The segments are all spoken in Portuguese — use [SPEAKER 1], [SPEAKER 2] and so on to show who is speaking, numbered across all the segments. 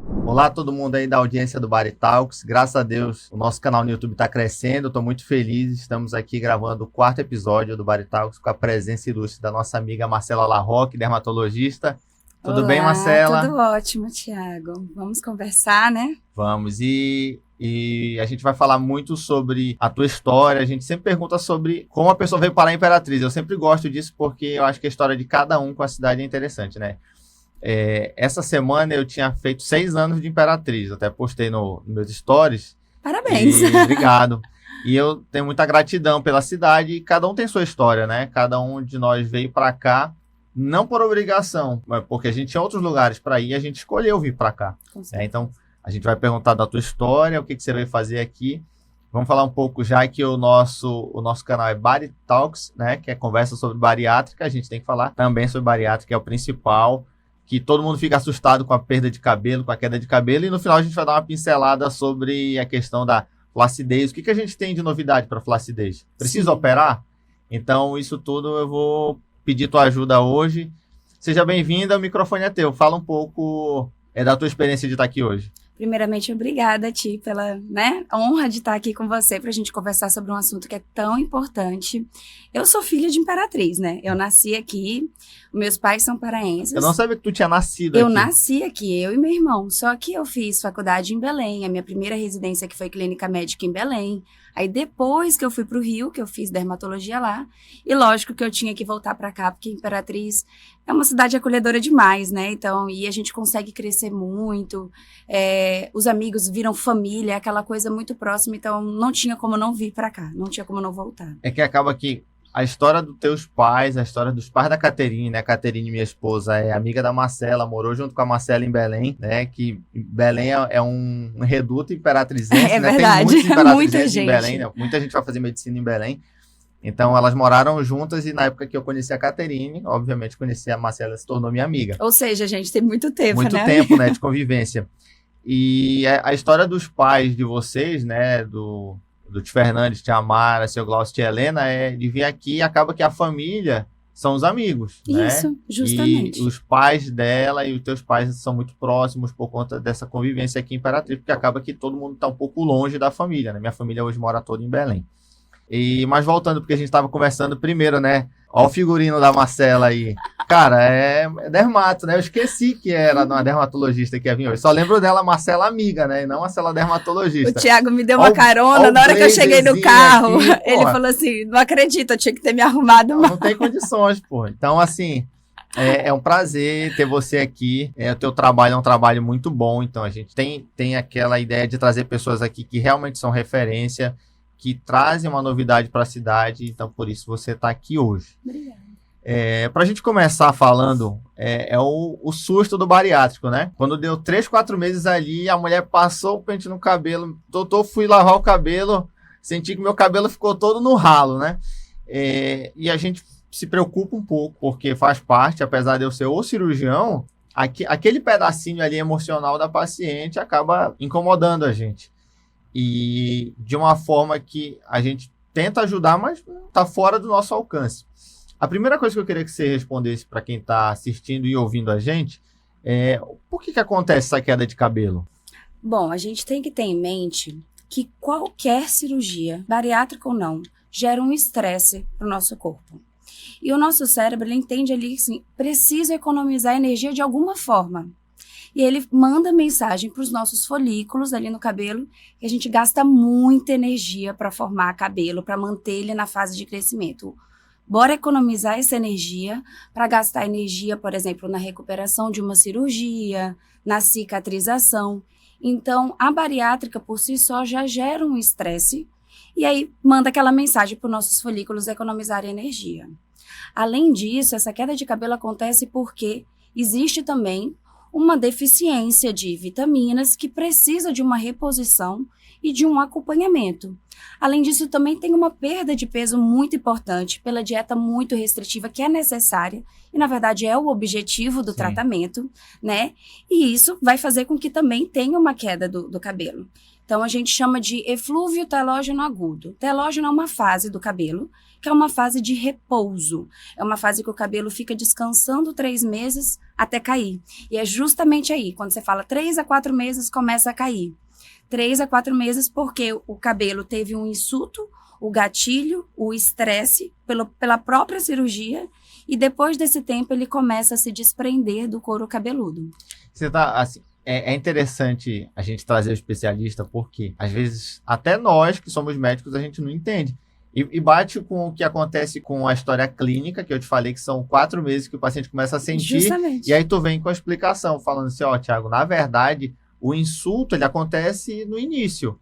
[SPEAKER 1] Olá, todo mundo aí da audiência do Bari Talks. Graças a Deus, o nosso canal no YouTube está crescendo. Estou muito feliz. Estamos aqui gravando o 4º episódio do Bari Talks com a presença ilustre da nossa amiga Marcela Larroque, dermatologista. Tudo bem, Marcela?
[SPEAKER 2] Tudo ótimo, Thiago. Vamos conversar, né?
[SPEAKER 1] Vamos. E a gente vai falar muito sobre a tua história. A gente sempre pergunta sobre como a pessoa veio parar em Imperatriz. Eu sempre gosto disso porque eu acho que a história de cada um com a cidade é interessante, né? Essa semana eu tinha feito 6 anos de Imperatriz, até postei nos meus stories.
[SPEAKER 2] Parabéns!
[SPEAKER 1] Obrigado. E eu tenho muita gratidão pela cidade e cada um tem sua história, né? Cada um de nós veio para cá, não por obrigação, mas porque a gente tinha outros lugares para ir e a gente escolheu vir para cá. Então, a gente vai perguntar da tua história, o que você veio fazer aqui. Vamos falar um pouco já que o nosso canal é Bari Talks, né? Que é conversa sobre bariátrica. A gente tem que falar também sobre bariátrica, que é o principal, que todo mundo fica assustado com a perda de cabelo, com a queda de cabelo, e no final a gente vai dar uma pincelada sobre a questão da flacidez. O que a gente tem de novidade para flacidez? Precisa operar? Então, isso tudo eu vou pedir tua ajuda hoje. Seja bem-vinda, o microfone é teu. Fala um pouco da tua experiência de estar aqui hoje.
[SPEAKER 2] Primeiramente, obrigada a ti pela honra de estar aqui com você para a gente conversar sobre um assunto que é tão importante. Eu sou filha de Imperatriz, né? Eu nasci aqui, meus pais são paraenses.
[SPEAKER 1] Eu não sabia que tu tinha nascido aqui.
[SPEAKER 2] Eu nasci aqui, eu e meu irmão. Só que eu fiz faculdade em Belém, a minha primeira residência que foi clínica médica em Belém. Aí depois que eu fui para o Rio, que eu fiz dermatologia lá, e lógico que eu tinha que voltar para cá, porque Imperatriz é uma cidade acolhedora demais, né? Então, e a gente consegue crescer muito, os amigos viram família, aquela coisa muito próxima, então não tinha como não vir para cá, não tinha como não voltar.
[SPEAKER 1] É que acaba que a história dos teus pais, a história dos pais da Caterine, né? A Caterine, minha esposa, é amiga da Marcela, morou junto com a Marcela em Belém, né? Que Belém é um reduto imperatrizense,
[SPEAKER 2] é
[SPEAKER 1] né?
[SPEAKER 2] verdade.
[SPEAKER 1] Tem muitos imperatrizenses
[SPEAKER 2] Muita
[SPEAKER 1] em Belém, né? Muita gente vai fazer medicina em Belém. Então, elas moraram juntas e na época que eu conheci a Caterine, obviamente conheci a Marcela, se tornou minha amiga.
[SPEAKER 2] Ou seja, a gente tem muito tempo,
[SPEAKER 1] muito tempo, né? De convivência. E a história dos pais de vocês, né? Do Tio Fernandes, Tia Amara, Seu Glaucio, Tia Helena, de vir aqui e acaba que a família são os amigos, né?
[SPEAKER 2] Isso, justamente.
[SPEAKER 1] E os pais dela e os teus pais são muito próximos por conta dessa convivência aqui em Imperatriz, porque acaba que todo mundo está um pouco longe da família, né? Minha família hoje mora toda em Belém. Mas voltando, porque a gente estava conversando primeiro, né? Olha o figurino da Marcela aí. Cara, é dermato, né? Eu esqueci que era uma dermatologista que ia vir hoje. Só lembro dela, Marcela amiga, né? E não Marcela dermatologista.
[SPEAKER 2] O Thiago me deu uma carona. Na hora que eu cheguei no carro, aqui, ele falou assim, não acredito, eu tinha que ter me arrumado mais.
[SPEAKER 1] Não tem condições, pô. Então, assim, é um prazer ter você aqui. O teu trabalho é um trabalho muito bom. Então, a gente tem aquela ideia de trazer pessoas aqui que realmente são referência, que trazem uma novidade para a cidade, então por isso você está aqui hoje.
[SPEAKER 2] Obrigada.
[SPEAKER 1] Para a gente começar falando, o susto do bariátrico, né? Quando deu 3, 4 meses ali, a mulher passou o pente no cabelo, doutor, fui lavar o cabelo, senti que meu cabelo ficou todo no ralo, né? E a gente se preocupa um pouco, porque faz parte, apesar de eu ser o cirurgião, aquele pedacinho ali emocional da paciente acaba incomodando a gente. E de uma forma que a gente tenta ajudar, mas está fora do nosso alcance. A primeira coisa que eu queria que você respondesse para quem está assistindo e ouvindo a gente é por que acontece essa queda de cabelo?
[SPEAKER 2] Bom, a gente tem que ter em mente que qualquer cirurgia, bariátrica ou não, gera um estresse para o nosso corpo. E o nosso cérebro, ele entende ali que assim, precisa economizar energia de alguma forma. E ele manda mensagem para os nossos folículos ali no cabelo, que a gente gasta muita energia para formar cabelo, para manter ele na fase de crescimento. Bora economizar essa energia para gastar energia, por exemplo, na recuperação de uma cirurgia, na cicatrização. Então, a bariátrica por si só já gera um estresse e aí manda aquela mensagem para os nossos folículos economizarem energia. Além disso, essa queda de cabelo acontece porque existe também uma deficiência de vitaminas que precisa de uma reposição e de um acompanhamento. Além disso, também tem uma perda de peso muito importante pela dieta muito restritiva que é necessária e, na verdade, é o objetivo do tratamento, né? E isso vai fazer com que também tenha uma queda do cabelo. Então, a gente chama de eflúvio telógeno agudo. Telógeno é uma fase do cabelo, que é uma fase de repouso. É uma fase que o cabelo fica descansando 3 meses até cair. E é justamente aí, quando você fala 3 a 4 meses, começa a cair. 3 a 4 meses porque o cabelo teve um insulto, o gatilho, o estresse pela própria cirurgia, e depois desse tempo ele começa a se desprender do couro cabeludo.
[SPEAKER 1] Você tá, assim, é interessante a gente trazer o especialista, porque às vezes até nós que somos médicos a gente não entende. E bate com o que acontece com a história clínica, que eu te falei que são 4 meses que o paciente começa a sentir.
[SPEAKER 2] Justamente.
[SPEAKER 1] E aí tu vem com a explicação, falando assim, ó, Thiago, na verdade, o insulto ele acontece no início.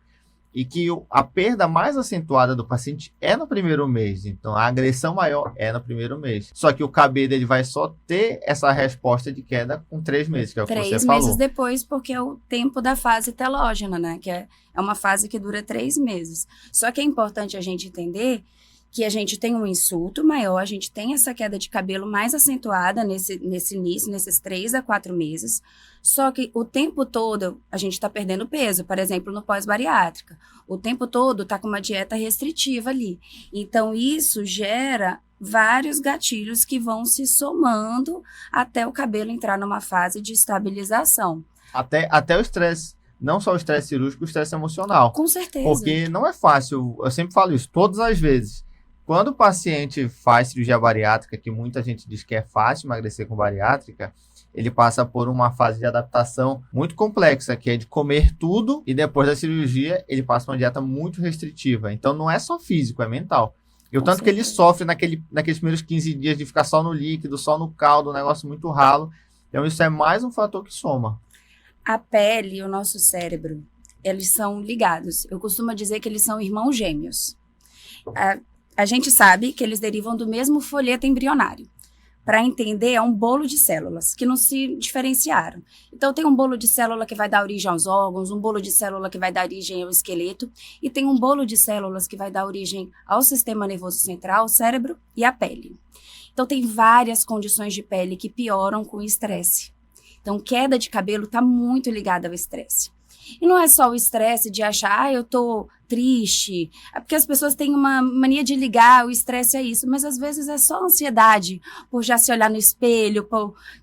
[SPEAKER 1] E que a perda mais acentuada do paciente é no primeiro mês. Então, a agressão maior é no primeiro mês. Só que o cabelo ele vai só ter essa resposta de queda com 3 meses, que é o que você
[SPEAKER 2] 3
[SPEAKER 1] falou.
[SPEAKER 2] meses depois, porque é o tempo da fase telógena, né? Que é uma fase que dura 3 meses. Só que é importante a gente entender que a gente tem um insulto maior, a gente tem essa queda de cabelo mais acentuada nesse início, nesses 3 a 4 meses. Só que o tempo todo a gente está perdendo peso, por exemplo, no pós-bariátrica. O tempo todo está com uma dieta restritiva ali. Então, isso gera vários gatilhos que vão se somando até o cabelo entrar numa fase de estabilização.
[SPEAKER 1] Até o estresse. Não só o estresse cirúrgico, o estresse emocional.
[SPEAKER 2] Com certeza.
[SPEAKER 1] Porque não é fácil, eu sempre falo isso, todas as vezes. Quando o paciente faz cirurgia bariátrica, que muita gente diz que é fácil emagrecer com bariátrica, ele passa por uma fase de adaptação muito complexa, que é de comer tudo e depois da cirurgia ele passa uma dieta muito restritiva. Então não é só físico, é mental. E o tanto que ele sofre naqueles primeiros 15 dias de ficar só no líquido, só no caldo, um negócio muito ralo. Então isso é mais um fator que soma.
[SPEAKER 2] A pele e o nosso cérebro, eles são ligados. Eu costumo dizer que eles são irmãos gêmeos. A gente sabe que eles derivam do mesmo folheto embrionário. Para entender, é um bolo de células que não se diferenciaram. Então, tem um bolo de célula que vai dar origem aos órgãos, um bolo de célula que vai dar origem ao esqueleto, e tem um bolo de células que vai dar origem ao sistema nervoso central, cérebro e à pele. Então, tem várias condições de pele que pioram com o estresse. Então, queda de cabelo está muito ligada ao estresse. E não é só o estresse de achar, eu tô triste, é porque as pessoas têm uma mania de ligar o estresse a isso, mas às vezes é só ansiedade, por já se olhar no espelho,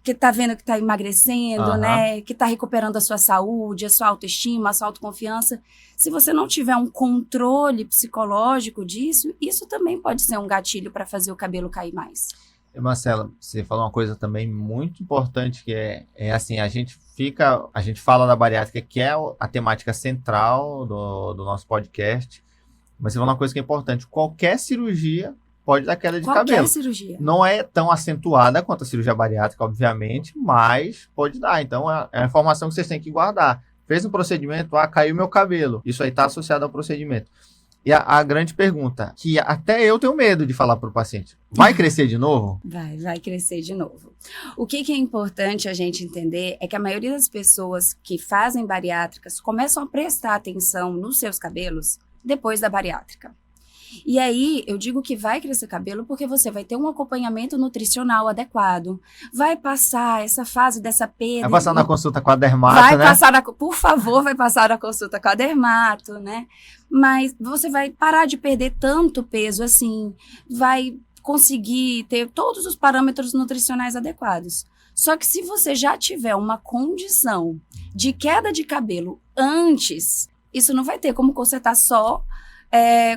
[SPEAKER 2] que tá vendo que tá emagrecendo, né, que tá recuperando a sua saúde, a sua autoestima, a sua autoconfiança. Se você não tiver um controle psicológico disso, isso também pode ser um gatilho para fazer o cabelo cair mais.
[SPEAKER 1] Marcela, você falou uma coisa também muito importante, que é assim, a gente fala da bariátrica, que é a temática central do nosso podcast, mas você falou uma coisa que é importante, qualquer cirurgia pode dar queda de cabelo.
[SPEAKER 2] Qualquer cirurgia.
[SPEAKER 1] Não é tão acentuada quanto a cirurgia bariátrica, obviamente, mas pode dar. Então, é a informação que vocês têm que guardar. Fez um procedimento, caiu meu cabelo. Isso aí está associado ao procedimento. E a grande pergunta, que até eu tenho medo de falar para o paciente, vai crescer de novo?
[SPEAKER 2] Vai crescer de novo. O que é importante a gente entender é que a maioria das pessoas que fazem bariátricas começam a prestar atenção nos seus cabelos depois da bariátrica. E aí, eu digo que vai crescer cabelo porque você vai ter um acompanhamento nutricional adequado, vai passar essa fase dessa perda.
[SPEAKER 1] Vai passar na consulta com a dermato, né?
[SPEAKER 2] Por favor, vai passar na consulta com a dermato, né? Mas você vai parar de perder tanto peso assim, vai conseguir ter todos os parâmetros nutricionais adequados. Só que se você já tiver uma condição de queda de cabelo antes, isso não vai ter como consertar só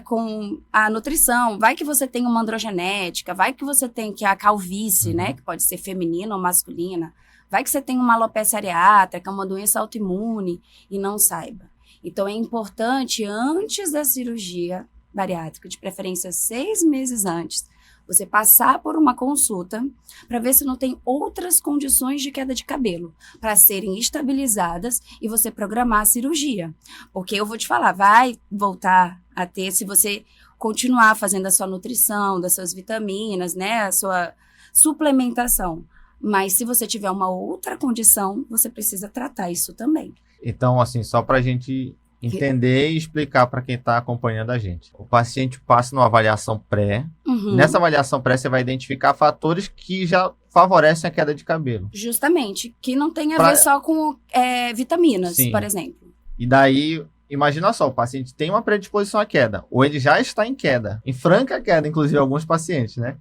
[SPEAKER 2] com a nutrição. Vai que você tem uma androgenética, vai que você tem a calvície, né, que pode ser feminina ou masculina, vai que você tem uma alopecia areata, que é uma doença autoimune e não saiba. Então é importante, antes da cirurgia bariátrica, de preferência 6 meses antes, você passar por uma consulta para ver se não tem outras condições de queda de cabelo para serem estabilizadas e você programar a cirurgia. Porque eu vou te falar, vai voltar a ter se você continuar fazendo a sua nutrição, das suas vitaminas, né, a sua suplementação. Mas se você tiver uma outra condição, você precisa tratar isso também.
[SPEAKER 1] Então, assim, só para a gente entender e explicar para quem está acompanhando a gente. O paciente passa numa avaliação pré. Nessa avaliação pré, você vai identificar fatores que já favorecem a queda de cabelo.
[SPEAKER 2] Justamente, que não tem a ver só com vitaminas, por exemplo.
[SPEAKER 1] E daí, imagina só, o paciente tem uma predisposição à queda, ou ele já está em queda, em franca queda, inclusive alguns pacientes, né?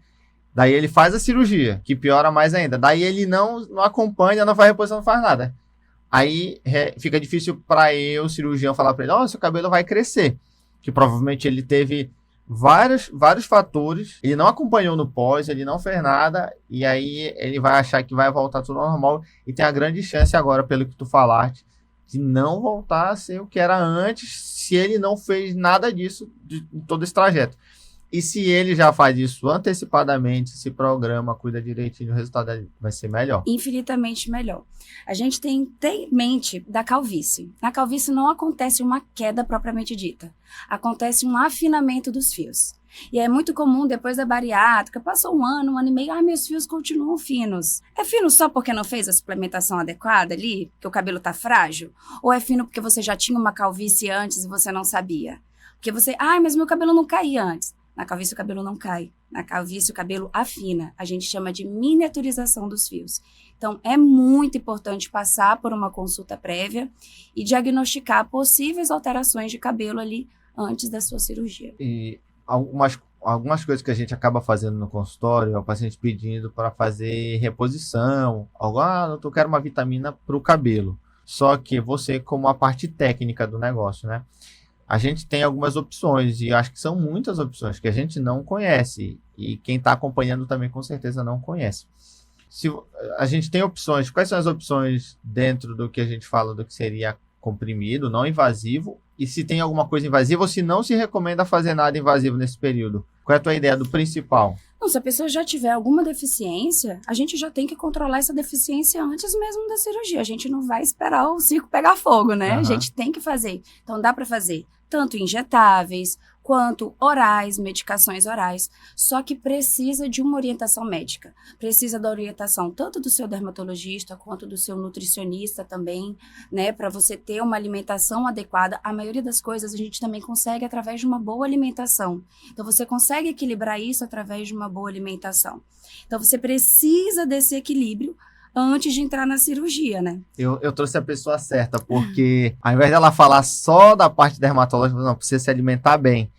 [SPEAKER 1] Daí ele faz a cirurgia, que piora mais ainda. Daí ele não acompanha, não faz reposição, não faz nada. Aí fica difícil para eu, cirurgião, falar para ele, ó, seu cabelo vai crescer. Que provavelmente ele teve vários fatores, ele não acompanhou no pós, ele não fez nada, e aí ele vai achar que vai voltar tudo ao normal, e tem a grande chance agora, pelo que tu falaste, de não voltar a ser o que era antes, se ele não fez nada disso, de todo esse trajeto. E se ele já faz isso antecipadamente, se programa, cuida direitinho, o resultado vai ser melhor.
[SPEAKER 2] Infinitamente melhor. A gente tem que ter em mente da calvície. Na calvície não acontece uma queda propriamente dita. Acontece um afinamento dos fios. E é muito comum, depois da bariátrica, passou um ano e meio, meus fios continuam finos. É fino só porque não fez a suplementação adequada ali, que o cabelo tá frágil? Ou é fino porque você já tinha uma calvície antes e você não sabia? Porque você, mas meu cabelo não caía antes. Na calvície o cabelo não cai. Na calvície o cabelo afina. A gente chama de miniaturização dos fios. Então, é muito importante passar por uma consulta prévia e diagnosticar possíveis alterações de cabelo ali antes da sua cirurgia.
[SPEAKER 1] E algumas coisas que a gente acaba fazendo no consultório, é o paciente pedindo para fazer reposição. Eu quero uma vitamina para o cabelo. Só que você, como a parte técnica do negócio, né? A gente tem algumas opções, e acho que são muitas opções que a gente não conhece, e quem está acompanhando também com certeza não conhece. Se a gente tem opções, quais são as opções dentro do que a gente fala do que seria comprimido, não invasivo, e se tem alguma coisa invasiva ou se não se recomenda fazer nada invasivo nesse período? Qual é a tua ideia do principal?
[SPEAKER 2] Não, se a pessoa já tiver alguma deficiência, a gente já tem que controlar essa deficiência antes mesmo da cirurgia. A gente não vai esperar o circo pegar fogo, né? A gente tem que fazer. Então, dá para fazer tanto injetáveis, quanto orais, medicações orais. Só que precisa de uma orientação médica. Precisa da orientação tanto do seu dermatologista, quanto do seu nutricionista também, né? Para você ter uma alimentação adequada. A maioria das coisas a gente também consegue através de uma boa alimentação. Então, você consegue equilibrar isso através de uma boa alimentação. Então, você precisa desse equilíbrio antes de entrar na cirurgia, né?
[SPEAKER 1] Eu trouxe a pessoa certa, porque ao invés dela falar só da parte dermatológica, não, precisa se alimentar bem.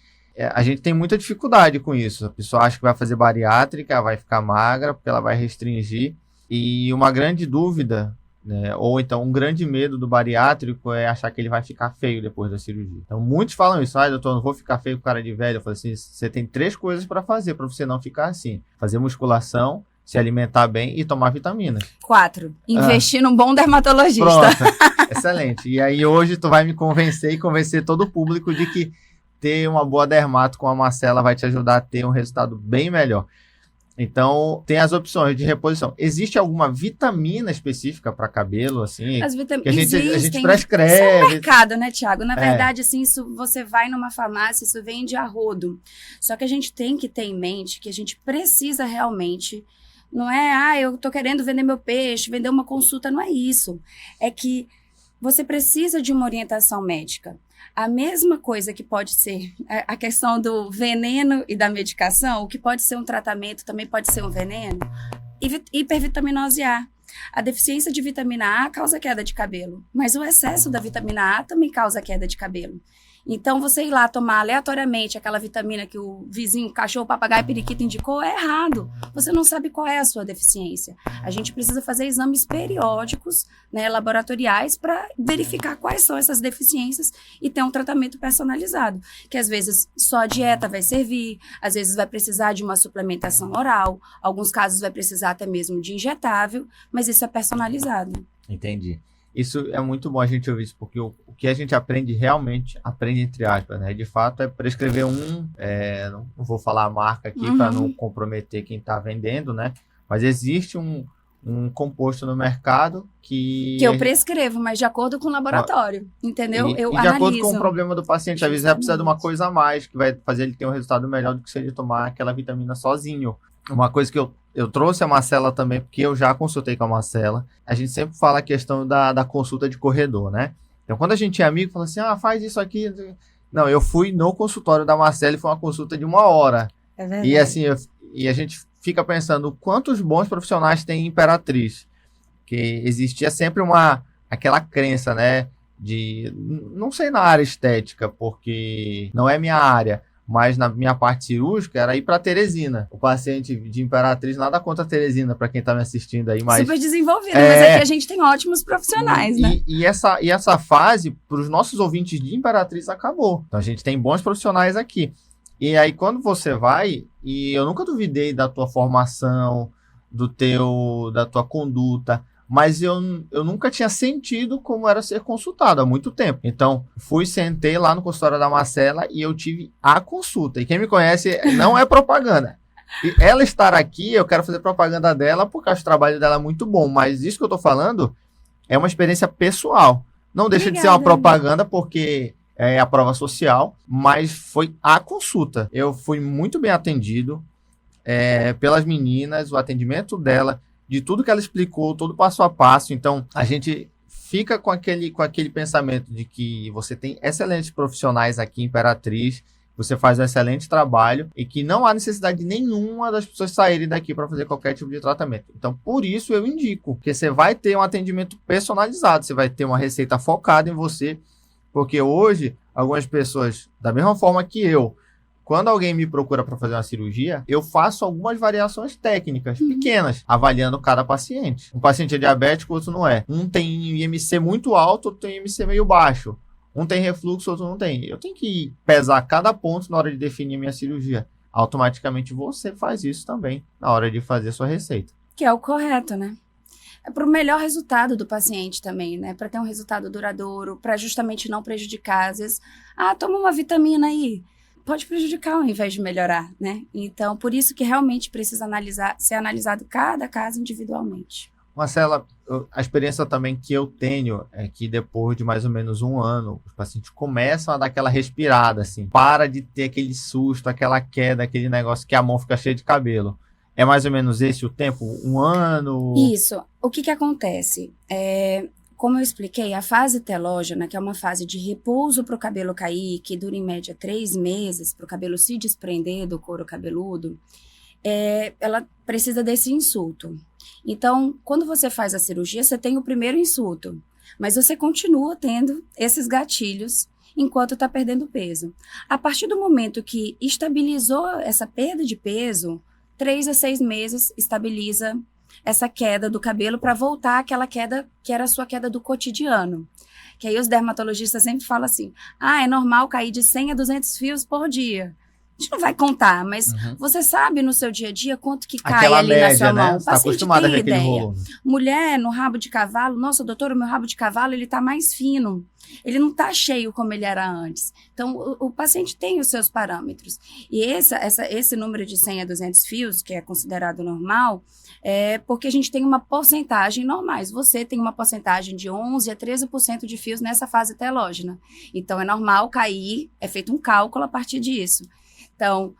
[SPEAKER 1] A gente tem muita dificuldade com isso. A pessoa acha que vai fazer bariátrica, vai ficar magra, porque ela vai restringir. E uma grande dúvida, né, ou então um grande medo do bariátrico é achar que ele vai ficar feio depois da cirurgia. Então muitos falam isso, doutor, não vou ficar feio com cara de velho. Eu falo assim, você tem 3 coisas para fazer para você não ficar assim. Fazer musculação, se alimentar bem e tomar vitaminas.
[SPEAKER 2] 4. Investir num bom dermatologista.
[SPEAKER 1] Pronto, excelente. E aí hoje tu vai me convencer e convencer todo o público de que ter uma boa dermato com a Marcela vai te ajudar a ter um resultado bem melhor. Então, tem as opções de reposição. Existe alguma vitamina específica para cabelo, assim?
[SPEAKER 2] As vitaminas
[SPEAKER 1] que a gente prescreve.
[SPEAKER 2] Isso é mercado, né, Thiago? Na verdade, assim, isso você vai numa farmácia, isso vende a rodo. Só que a gente tem que ter em mente que a gente precisa realmente. Não é, eu tô querendo vender meu peixe, vender uma consulta, não é isso. É que você precisa de uma orientação médica. A mesma coisa que pode ser a questão do veneno e da medicação, o que pode ser um tratamento também pode ser um veneno. Hipervitaminose A. A deficiência de vitamina A causa queda de cabelo, mas o excesso da vitamina A também causa queda de cabelo. Então, você ir lá tomar aleatoriamente aquela vitamina que o vizinho, cachorro, papagaio, periquito indicou, é errado. Você não sabe qual é a sua deficiência. A gente precisa fazer exames periódicos, né, laboratoriais, para verificar quais são essas deficiências e ter um tratamento personalizado. Que às vezes só a dieta vai servir, às vezes vai precisar de uma suplementação oral, alguns casos vai precisar até mesmo de injetável, mas isso é personalizado.
[SPEAKER 1] Entendi. Isso é muito bom a gente ouvir isso, porque o que a gente aprende realmente, aprende entre aspas, né? De fato, é prescrever não vou falar a marca aqui para não comprometer quem está vendendo, né? Mas existe um composto no mercado que
[SPEAKER 2] eu prescrevo, mas de acordo com o laboratório, entendeu?
[SPEAKER 1] Eu de analiso. Acordo com o problema do paciente. Às vezes vai precisar de uma coisa a mais, que vai fazer ele ter um resultado melhor do que se ele tomar aquela vitamina sozinho. Uma coisa que eu trouxe a Marcela também, porque eu já consultei com a Marcela. A gente sempre fala a questão da consulta de corredor, né? Então, quando a gente é amigo, fala assim, faz isso aqui. Não, eu fui no consultório da Marcela e foi uma consulta de 1 hora.
[SPEAKER 2] É verdade.
[SPEAKER 1] E assim, a gente fica pensando quantos bons profissionais tem em Imperatriz. Que existia sempre aquela crença, né? não sei na área estética, porque não é minha área, mas na minha parte cirúrgica era ir para Teresina. O paciente de Imperatriz, nada contra a Teresina, para quem está me assistindo aí, mas...
[SPEAKER 2] Super desenvolvida, mas aqui a gente tem ótimos profissionais, né?
[SPEAKER 1] E essa fase, para os nossos ouvintes de Imperatriz, acabou. Então a gente tem bons profissionais aqui. E aí quando você vai, e eu nunca duvidei da tua formação, da tua conduta, mas eu nunca tinha sentido como era ser consultado há muito tempo. Então, sentei lá no consultório da Marcela e eu tive a consulta. E quem me conhece não é propaganda. E ela estar aqui, eu quero fazer propaganda dela porque acho o trabalho dela muito bom. Mas isso que eu tô falando é uma experiência pessoal. Não deixa de ser uma propaganda porque é a prova social, mas foi a consulta. Eu fui muito bem atendido pelas meninas, o atendimento dela, de tudo que ela explicou, todo passo a passo. Então, a gente fica com aquele pensamento de que você tem excelentes profissionais aqui em Imperatriz, você faz um excelente trabalho e que não há necessidade nenhuma das pessoas saírem daqui para fazer qualquer tipo de tratamento. Então, por isso eu indico que você vai ter um atendimento personalizado, você vai ter uma receita focada em você, porque hoje, algumas pessoas, da mesma forma que eu, quando alguém me procura para fazer uma cirurgia, eu faço algumas variações técnicas pequenas, avaliando cada paciente. Um paciente é diabético, outro não é. Um tem IMC muito alto, outro tem IMC meio baixo. Um tem refluxo, outro não tem. Eu tenho que pesar cada ponto na hora de definir minha cirurgia. Automaticamente você faz isso também na hora de fazer sua receita.
[SPEAKER 2] Que é o correto, né? É para o melhor resultado do paciente também, né? Para ter um resultado duradouro, para justamente não prejudicar. Às vezes, toma uma vitamina aí. Pode prejudicar ao invés de melhorar, né? Então, por isso que realmente precisa ser analisado cada caso individualmente.
[SPEAKER 1] Marcela, a experiência também que eu tenho é que depois de mais ou menos um ano, os pacientes começam a dar aquela respirada, assim. Para de ter aquele susto, aquela queda, aquele negócio que a mão fica cheia de cabelo. É mais ou menos esse o tempo? Um ano?
[SPEAKER 2] Isso. O que acontece? Como eu expliquei, a fase telógena, que é uma fase de repouso para o cabelo cair, que dura em média 3 meses, para o cabelo se desprender do couro cabeludo, ela precisa desse insulto. Então, quando você faz a cirurgia, você tem o primeiro insulto, mas você continua tendo esses gatilhos enquanto está perdendo peso. A partir do momento que estabilizou essa perda de peso, 3 a 6 meses estabiliza essa queda do cabelo para voltar àquela queda que era a sua queda do cotidiano. Que aí os dermatologistas sempre falam assim, é normal cair de 100 a 200 fios por dia. A gente não vai contar, mas você sabe no seu dia a dia quanto que cai
[SPEAKER 1] aquela
[SPEAKER 2] ali
[SPEAKER 1] média,
[SPEAKER 2] na sua mão.
[SPEAKER 1] Né? Você está acostumado a ver aquele volume.
[SPEAKER 2] Mulher no rabo de cavalo, nossa, doutor, o meu rabo de cavalo ele tá mais fino. Ele não tá cheio como ele era antes. Então, o paciente tem os seus parâmetros. E esse número de 100 a 200 fios, que é considerado normal, é porque a gente tem uma porcentagem normais. Você tem uma porcentagem de 11 a 13% de fios nessa fase telógena. Então, é normal cair, é feito um cálculo a partir disso. Então,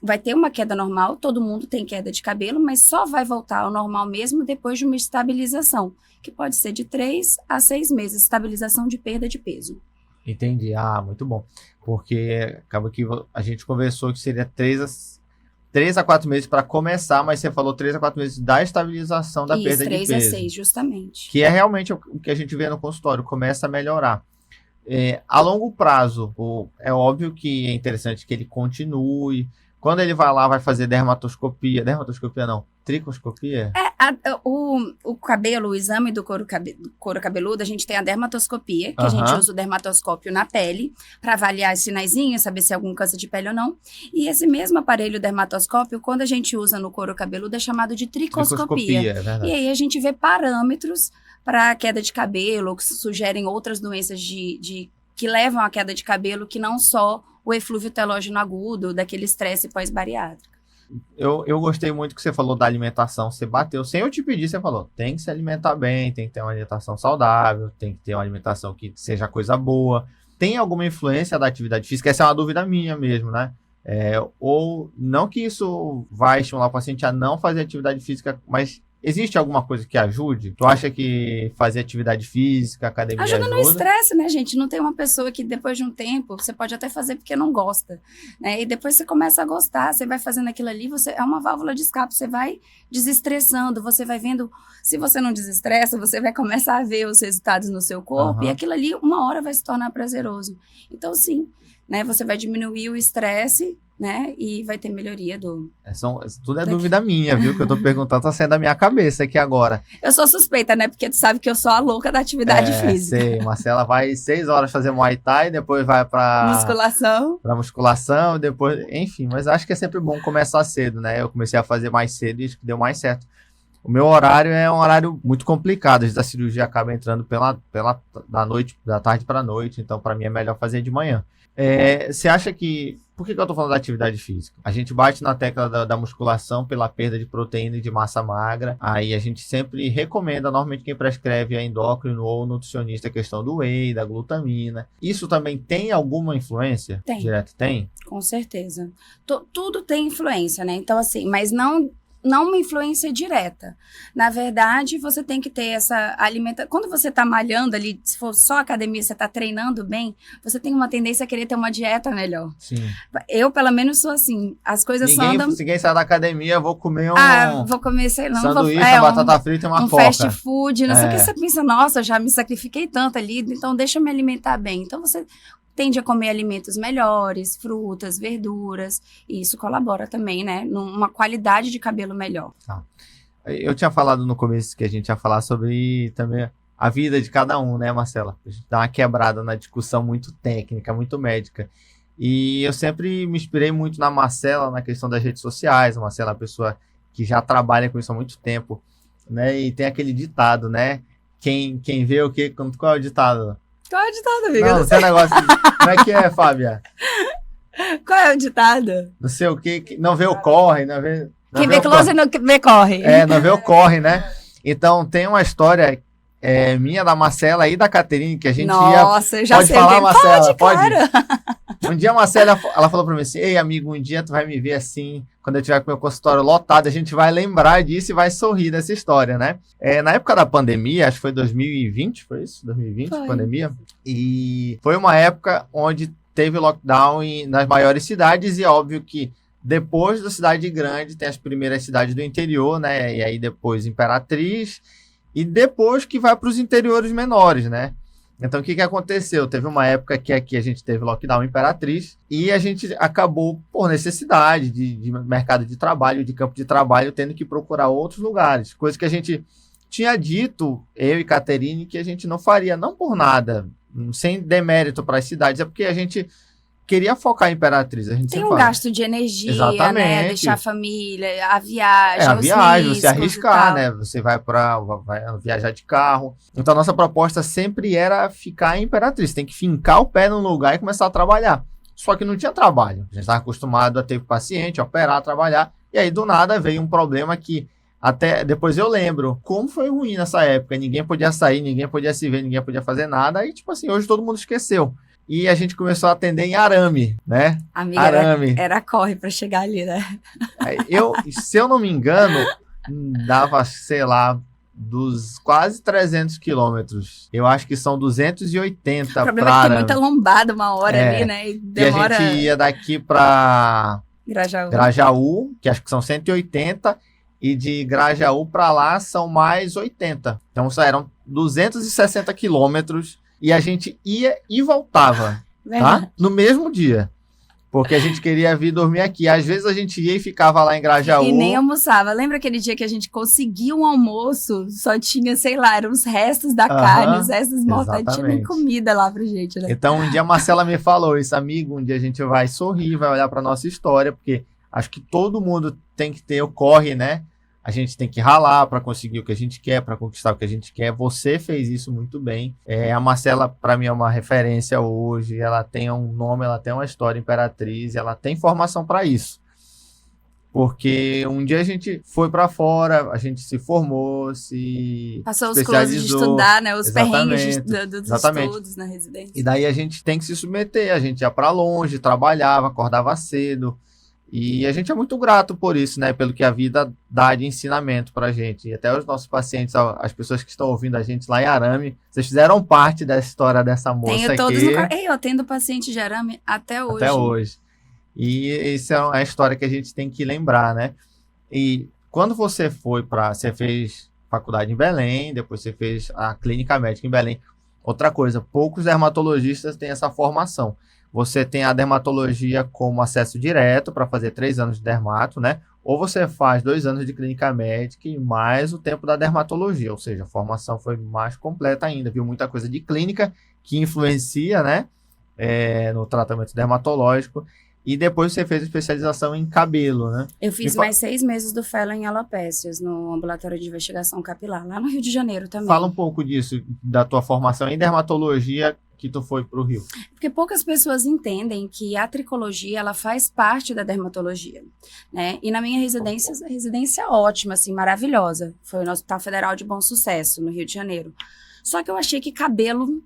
[SPEAKER 2] vai ter uma queda normal, todo mundo tem queda de cabelo, mas só vai voltar ao normal mesmo depois de uma estabilização, que pode ser de 3 a 6 meses, estabilização de perda de peso.
[SPEAKER 1] Entendi, muito bom, porque acaba que a gente conversou que seria 3 a 4 meses para começar, mas você falou 3 a 4 meses da estabilização da perda de peso.
[SPEAKER 2] 3 a 6, justamente.
[SPEAKER 1] Que é realmente o que a gente vê no consultório, começa a melhorar. A longo prazo, é óbvio que é interessante que ele continue. Quando ele vai lá, vai fazer dermatoscopia não, tricoscopia?
[SPEAKER 2] O cabelo, o exame do couro cabeludo, a gente tem a dermatoscopia, que a gente usa o dermatoscópio na pele, para avaliar os sinaizinhos, saber se é algum câncer de pele ou não. E esse mesmo aparelho dermatoscópio, quando a gente usa no couro cabeludo, é chamado de tricoscopia.
[SPEAKER 1] É verdade.
[SPEAKER 2] E aí a gente vê parâmetros para queda de cabelo, ou que sugerem outras doenças que levam à queda de cabelo, que não só o eflúvio telógeno agudo, daquele estresse pós-bariátrico.
[SPEAKER 1] Eu gostei muito que você falou da alimentação, você bateu, sem eu te pedir, você falou, tem que se alimentar bem, tem que ter uma alimentação saudável, tem que ter uma alimentação que seja coisa boa. Tem alguma influência da atividade física? Essa é uma dúvida minha mesmo, né? Ou não que isso vai estimular o paciente a não fazer atividade física, mas Existe alguma coisa que ajude? Tu acha que fazer atividade física, academia
[SPEAKER 2] Ajuda no estresse, né, gente? Não tem uma pessoa que depois de um tempo, você pode até fazer porque não gosta, né? E depois você começa a gostar, você vai fazendo aquilo ali, é uma válvula de escape, você vai desestressando, você vai vendo, se você não desestressa, você vai começar a ver os resultados no seu corpo, e aquilo ali, uma hora vai se tornar prazeroso. Então, sim, né, você vai diminuir o estresse, né, e vai ter melhoria do...
[SPEAKER 1] Tudo é dúvida minha, viu? Que eu tô perguntando, tá saindo da minha cabeça aqui agora.
[SPEAKER 2] Eu sou suspeita, né, porque tu sabe que eu sou a louca da atividade física.
[SPEAKER 1] Sei, Marcela vai 6 horas fazer Muay Thai, depois vai pra musculação, depois, enfim, mas acho que é sempre bom começar cedo, né? Eu comecei a fazer mais cedo e isso que deu mais certo. O meu horário é um horário muito complicado, às vezes a cirurgia acaba entrando da tarde pra noite, então pra mim é melhor fazer de manhã. Você acha que... Por que eu tô falando da atividade física? A gente bate na tecla da musculação pela perda de proteína e de massa magra. Aí a gente sempre recomenda, normalmente quem prescreve é endócrino ou nutricionista, a questão do whey, da glutamina. Isso também tem alguma influência?
[SPEAKER 2] Tem.
[SPEAKER 1] Direto tem?
[SPEAKER 2] Com certeza. Tudo tem influência, né? Então, assim, mas não uma influência direta. Na verdade, você tem que ter essa alimentação. Quando você está malhando ali, se for só academia, você está treinando bem, você tem uma tendência a querer ter uma dieta melhor.
[SPEAKER 1] Sim.
[SPEAKER 2] Eu, pelo menos, sou assim. As coisas só andam...
[SPEAKER 1] Se ninguém sai da academia, eu vou comer
[SPEAKER 2] vou comer, sei lá,
[SPEAKER 1] sanduíche, batata frita e uma coca.
[SPEAKER 2] Fast food, não sei o que. Você pensa, nossa, já me sacrifiquei tanto ali, então deixa eu me alimentar bem. Então, você tende a comer alimentos melhores, frutas, verduras, e isso colabora também, né, numa qualidade de cabelo melhor.
[SPEAKER 1] Eu tinha falado no começo que a gente ia falar sobre também a vida de cada um, né, Marcela? A gente dá uma quebrada na discussão muito técnica, muito médica. E eu sempre me inspirei muito na Marcela, na questão das redes sociais. A Marcela é uma pessoa que já trabalha com isso há muito tempo, né? E tem aquele ditado, né? Quem vê o quê? Qual é o ditado?
[SPEAKER 2] Qual é o ditado, amiga?
[SPEAKER 1] Não tem negócio. Como é que é, Fábia?
[SPEAKER 2] Qual é o ditado?
[SPEAKER 1] Não sei o quê. Não vê o corre, não vê.
[SPEAKER 2] Quem vê close não vê corre.
[SPEAKER 1] Não vê o corre, né? Então, tem uma história minha, da Marcela e da Caterine, que a gente
[SPEAKER 2] Nossa, eu já
[SPEAKER 1] pode
[SPEAKER 2] sei.
[SPEAKER 1] Falar, Marcela?
[SPEAKER 2] Pode, claro.
[SPEAKER 1] Um dia a Marcela, ela falou pra mim assim, ei, amigo, um dia tu vai me ver assim, quando eu tiver com o meu consultório lotado, a gente vai lembrar disso e vai sorrir dessa história, né? Na época da pandemia, acho que foi 2020, foi isso? 2020,
[SPEAKER 2] foi.
[SPEAKER 1] Pandemia. E foi uma época onde teve lockdown nas maiores cidades, e é óbvio que depois da cidade grande tem as primeiras cidades do interior, né? E aí depois Imperatriz, e depois que vai para os interiores menores, né? Então, o que aconteceu? Teve uma época que aqui a gente teve lockdown Imperatriz e a gente acabou, por necessidade de mercado de trabalho, de campo de trabalho, tendo que procurar outros lugares. Coisa que a gente tinha dito, eu e Caterine, que a gente não faria, não por nada, sem demérito para as cidades, é porque a gente queria focar em Imperatriz. A gente
[SPEAKER 2] tem um gasto de energia,
[SPEAKER 1] exatamente,
[SPEAKER 2] né? Deixar a família, a viagem,
[SPEAKER 1] a viagem, você
[SPEAKER 2] riscos
[SPEAKER 1] arriscar, né? Você vai viajar de carro. Então, a nossa proposta sempre era ficar em Imperatriz. Tem que fincar o pé num lugar e começar a trabalhar. Só que não tinha trabalho. A gente estava acostumado a ter paciente, a operar, trabalhar. E aí, do nada, veio um problema que até depois eu lembro como foi ruim nessa época. Ninguém podia sair, ninguém podia se ver, ninguém podia fazer nada. Aí, tipo assim, hoje todo mundo esqueceu. E a gente começou a atender em arame, né?
[SPEAKER 2] Amiga,
[SPEAKER 1] arame.
[SPEAKER 2] Era corre para chegar ali, né?
[SPEAKER 1] Se eu não me engano, dava, sei lá, dos quase 300 quilômetros. Eu acho que são 280 para arame. O problema é que tem
[SPEAKER 2] muita lombada uma hora ali, né? E demora...
[SPEAKER 1] E a gente ia daqui para
[SPEAKER 2] Grajaú,
[SPEAKER 1] que acho que são 180, e de Grajaú para lá são mais 80. Então, eram 260 quilômetros. E a gente ia e voltava, tá? No mesmo dia. Porque a gente queria vir dormir aqui. Às vezes a gente ia e ficava lá em Grajaú.
[SPEAKER 2] E nem almoçava. Lembra aquele dia que a gente conseguiu um almoço? Só tinha, sei lá, eram os restos da carne, os restos mortais. Não tinha nem comida lá pra gente, né?
[SPEAKER 1] Então, um dia a Marcela me falou isso, amigo, um dia a gente vai sorrir, vai olhar pra nossa história, porque acho que todo mundo tem que ter o corre, né? A gente tem que ralar para conseguir o que a gente quer, para conquistar o que a gente quer. Você fez isso muito bem. A Marcela, para mim, é uma referência hoje. Ela tem um nome, ela tem uma história, Imperatriz, ela tem formação para isso. Porque um dia a gente foi para fora, a gente se formou, se
[SPEAKER 2] passou os cursos de estudar, né? Os perrengues dos estudos na residência.
[SPEAKER 1] E daí a gente tem que se submeter. A gente ia para longe, trabalhava, acordava cedo. E a gente é muito grato por isso, né? Pelo que a vida dá de ensinamento pra gente. E até os nossos pacientes, as pessoas que estão ouvindo a gente lá em Arame, vocês fizeram parte dessa história dessa moça
[SPEAKER 2] Tenho todos
[SPEAKER 1] aqui.
[SPEAKER 2] eu atendo paciente de arame até hoje.
[SPEAKER 1] Até hoje. E isso é a história que a gente tem que lembrar, né? E quando você você fez faculdade em Belém, depois você fez a clínica médica em Belém. Outra coisa, poucos dermatologistas têm essa formação. Você tem a dermatologia como acesso direto para fazer 3 anos de dermato, né? Ou você faz 2 anos de clínica médica e mais o tempo da dermatologia, ou seja, a formação foi mais completa ainda, viu muita coisa de clínica que influencia, né? No tratamento dermatológico. E depois você fez especialização em cabelo, né?
[SPEAKER 2] Eu fiz mais 6 meses do fellow em alopécias, no ambulatório de investigação capilar, lá no Rio de Janeiro também.
[SPEAKER 1] Fala um pouco disso, da tua formação em dermatologia, que tu foi para o Rio.
[SPEAKER 2] Porque poucas pessoas entendem que a tricologia, ela faz parte da dermatologia, né? E na minha residência ótima, assim, maravilhosa. Foi no Hospital Federal de Bom Sucesso, no Rio de Janeiro. Só que eu achei que cabelo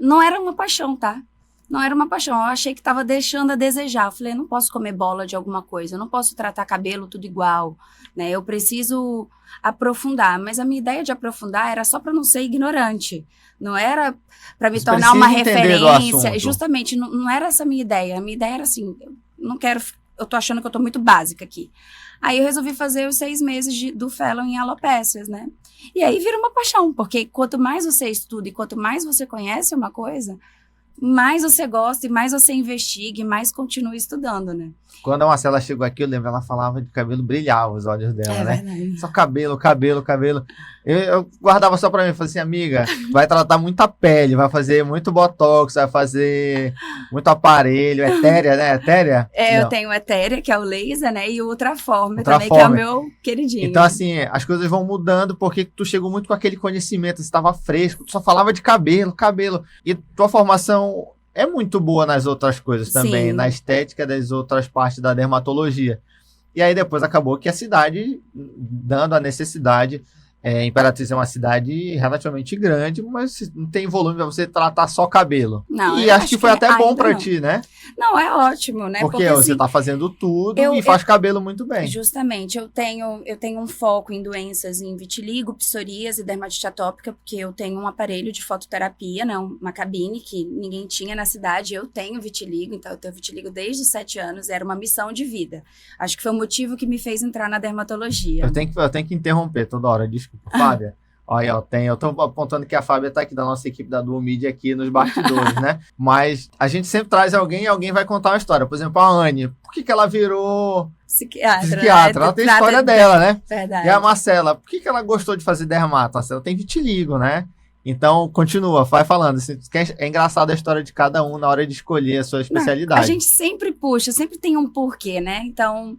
[SPEAKER 2] não era uma paixão, tá? Não era uma paixão, eu achei que estava deixando a desejar. Eu falei, eu não posso comer bola de alguma coisa, eu não posso tratar cabelo tudo igual, né? Eu preciso aprofundar, mas a minha ideia de aprofundar era só para não ser ignorante. Não era para me tornar uma referência. Justamente, não era essa a minha ideia. A minha ideia era assim, eu tô achando que eu tô muito básica aqui. Aí eu resolvi fazer os 6 meses do fellow em alopécias, né? E aí vira uma paixão, porque quanto mais você estuda e quanto mais você conhece uma coisa, mais você gosta e mais você investiga e mais continua estudando, né?
[SPEAKER 1] Quando a Marcela chegou aqui, eu lembro, ela falava de cabelo, brilhava os olhos dela, né?
[SPEAKER 2] Verdade.
[SPEAKER 1] Só cabelo. Eu guardava só pra mim, falei assim, amiga, vai tratar muita pele, vai fazer muito botox, vai fazer muito aparelho, etérea, né? Etérea?
[SPEAKER 2] Eu tenho etérea, que é o laser, né? E o Ultraformer também, que é o meu queridinho.
[SPEAKER 1] Então, assim, as coisas vão mudando porque tu chegou muito com aquele conhecimento, você estava fresco, tu só falava de cabelo. E tua formação é muito boa nas outras coisas também,
[SPEAKER 2] Sim.
[SPEAKER 1] na estética das outras partes da dermatologia. E aí depois acabou que a cidade, dando a necessidade, Imperatriz é uma cidade relativamente grande, mas não tem volume para você tratar só cabelo.
[SPEAKER 2] Não,
[SPEAKER 1] e acho que foi até bom para ti, né?
[SPEAKER 2] Não, é ótimo, né?
[SPEAKER 1] Porque você tá fazendo tudo e faz cabelo muito bem.
[SPEAKER 2] Justamente, eu tenho um foco em doenças em vitiligo, psoríase e dermatite atópica, porque eu tenho um aparelho de fototerapia, né? Uma cabine que ninguém tinha na cidade. Eu tenho vitiligo, então eu tenho vitiligo desde os 7 anos, era uma missão de vida. Acho que foi o motivo que me fez entrar na dermatologia.
[SPEAKER 1] Eu tenho que interromper toda hora, desculpa, Fábia. Olha, eu tô apontando que a Fábia tá aqui da nossa equipe da Duo Media aqui nos bastidores, né? Mas a gente sempre traz alguém e alguém vai contar uma história. Por exemplo, a Anne, por que ela virou psiquiatra? Ela tem a história dela, né?
[SPEAKER 2] Verdade.
[SPEAKER 1] E a Marcela, por que ela gostou de fazer dermato? A Marcela tem vitiligo, né? Então, continua, vai falando. É engraçado a história de cada um na hora de escolher a sua especialidade.
[SPEAKER 2] A gente sempre puxa, sempre tem um porquê, né? Então,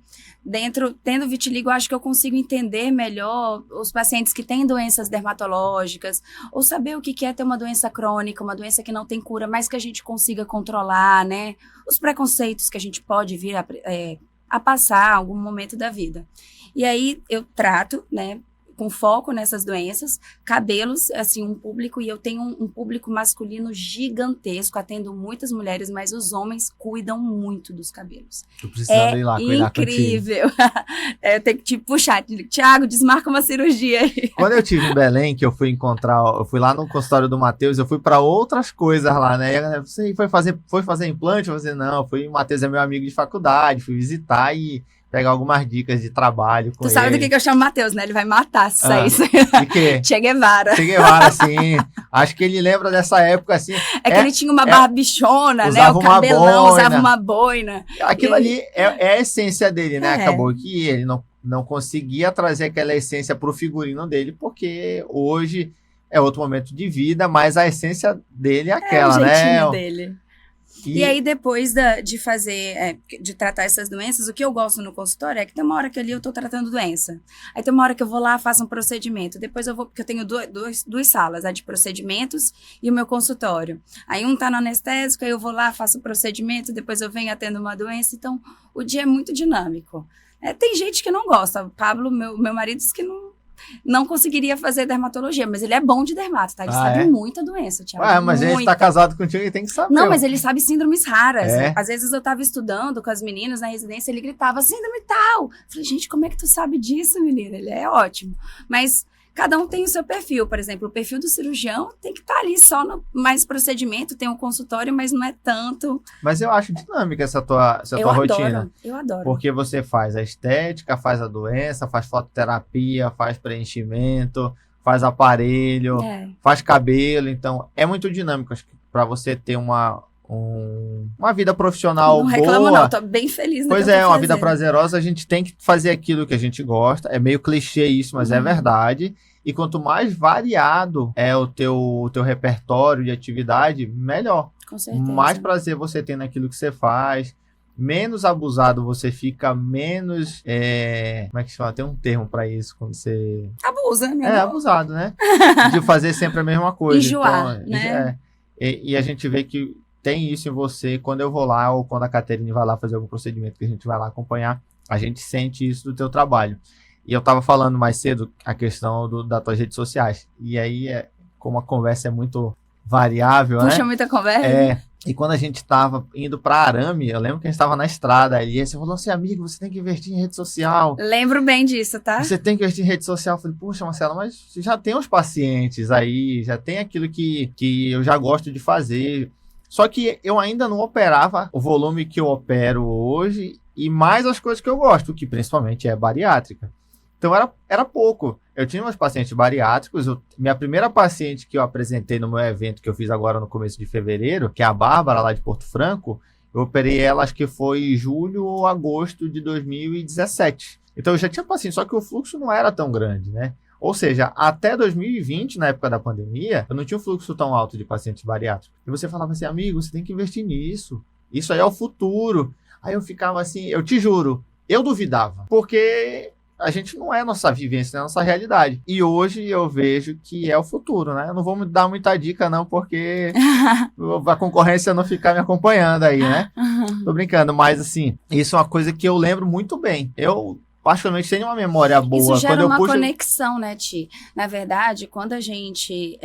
[SPEAKER 2] tendo vitiligo, eu acho que eu consigo entender melhor os pacientes que têm doenças dermatológicas, ou saber o que é ter uma doença crônica, uma doença que não tem cura, mas que a gente consiga controlar, né? Os preconceitos que a gente pode vir a passar em algum momento da vida. E aí, eu trato, né? Com foco nessas doenças, cabelos, assim, um público, e eu tenho um público masculino gigantesco, atendo muitas mulheres, mas os homens cuidam muito dos cabelos.
[SPEAKER 1] Tô precisando ir lá cuidar
[SPEAKER 2] incrível. Eu tenho que te puxar, Thiago, desmarca uma cirurgia aí.
[SPEAKER 1] Quando eu estive em Belém, que eu fui lá no consultório do Matheus, eu fui para outras coisas lá, né? Você foi fazer implante? Eu falei, não, o Matheus é meu amigo de faculdade, fui visitar e pegar algumas dicas de trabalho com ele.
[SPEAKER 2] Tu sabe do que eu chamo o Matheus, né? Ele vai matar se sair isso.
[SPEAKER 1] De quê?
[SPEAKER 2] Che Guevara.
[SPEAKER 1] Che Guevara, sim. Acho que ele lembra dessa época, assim.
[SPEAKER 2] É que ele tinha uma barbichona, né? O cabelão, usava uma boina.
[SPEAKER 1] Aquilo ali é a essência dele, né? Acabou que ele não conseguia trazer aquela essência pro figurino dele, porque hoje é outro momento de vida, mas a essência dele é aquela, né?
[SPEAKER 2] É o jeitinho dele. E aí, depois de tratar essas doenças, o que eu gosto no consultório é que tem uma hora que ali eu tô tratando doença. Aí tem uma hora que eu vou lá, faço um procedimento. Depois eu vou, porque eu tenho duas salas, a de procedimentos e o meu consultório. Aí um tá no anestésico, aí eu vou lá, faço o procedimento, depois eu venho atendo uma doença. Então, o dia é muito dinâmico. Tem gente que não gosta. O Pablo, meu marido, diz que não conseguiria fazer dermatologia, mas ele é bom de dermato, tá? Ele sabe muita doença, Thiago.
[SPEAKER 1] Ué, mas ele tá casado contigo e tem que saber.
[SPEAKER 2] Não, mas ele sabe síndromes raras.
[SPEAKER 1] É.
[SPEAKER 2] Às vezes eu tava estudando com as meninas na residência, ele gritava, síndrome tal. Falei, gente, como é que tu sabe disso, menina? Ele é ótimo. Mas cada um tem o seu perfil. Por exemplo, o perfil do cirurgião tem que estar ali só no mais procedimento, tem um consultório, mas não é tanto.
[SPEAKER 1] Mas eu acho dinâmica essa tua rotina.
[SPEAKER 2] Eu adoro.
[SPEAKER 1] Porque você faz a estética, faz a doença, faz fototerapia, faz preenchimento, faz aparelho, faz cabelo. Então, é muito dinâmico. Acho que para você ter uma vida profissional boa...
[SPEAKER 2] Não reclamo não, tô bem feliz.
[SPEAKER 1] Pois é, uma vida prazerosa, a gente tem que fazer aquilo que a gente gosta. É meio clichê isso, mas é verdade. E quanto mais variado é o teu repertório de atividade, melhor.
[SPEAKER 2] Com certeza.
[SPEAKER 1] Mais prazer você tem naquilo que você faz. Menos abusado você fica, menos... como é que se fala? Tem um termo pra isso, quando você...
[SPEAKER 2] Abusa, né?
[SPEAKER 1] Abusado, né? De fazer sempre a mesma coisa.
[SPEAKER 2] Enjoar,
[SPEAKER 1] então,
[SPEAKER 2] né?
[SPEAKER 1] E a gente vê que tem isso em você. Quando eu vou lá, ou quando a Caterine vai lá fazer algum procedimento que a gente vai lá acompanhar, a gente sente isso do teu trabalho. E eu tava falando mais cedo a questão das tuas redes sociais. E aí, como a conversa é muito variável, né?
[SPEAKER 2] Puxa muita conversa.
[SPEAKER 1] E quando a gente tava indo pra Arame, eu lembro que a gente tava na estrada ali, e você falou assim, amigo, você tem que investir em rede social.
[SPEAKER 2] Lembro bem disso, tá?
[SPEAKER 1] Você tem que investir em rede social. Eu falei, puxa, Marcela, mas você já tem os pacientes aí, já tem aquilo que eu já gosto de fazer. Só que eu ainda não operava o volume que eu opero hoje e mais as coisas que eu gosto, que principalmente é bariátrica. Então era pouco. Eu tinha meus pacientes bariátricos. Minha primeira paciente que eu apresentei no meu evento que eu fiz agora no começo de fevereiro, que é a Bárbara, lá de Porto Franco, eu operei ela, acho que foi em julho ou agosto de 2017. Então eu já tinha paciente, só que o fluxo não era tão grande, né? Ou seja, até 2020, na época da pandemia, eu não tinha um fluxo tão alto de pacientes bariátricos. E você falava assim, amigo, você tem que investir nisso. Isso aí é o futuro. Aí eu ficava assim, eu te juro, eu duvidava. Porque a gente não é nossa vivência, não é nossa realidade. E hoje eu vejo que é o futuro, né? Eu não vou me dar muita dica, não, porque a concorrência não ficar me acompanhando aí, né? Tô brincando, mas assim, isso é uma coisa que eu lembro muito bem. Eu particularmente tenho uma memória boa.
[SPEAKER 2] Isso gera
[SPEAKER 1] quando eu
[SPEAKER 2] uma
[SPEAKER 1] puxo...
[SPEAKER 2] conexão, né, Ti? Na verdade, quando a gente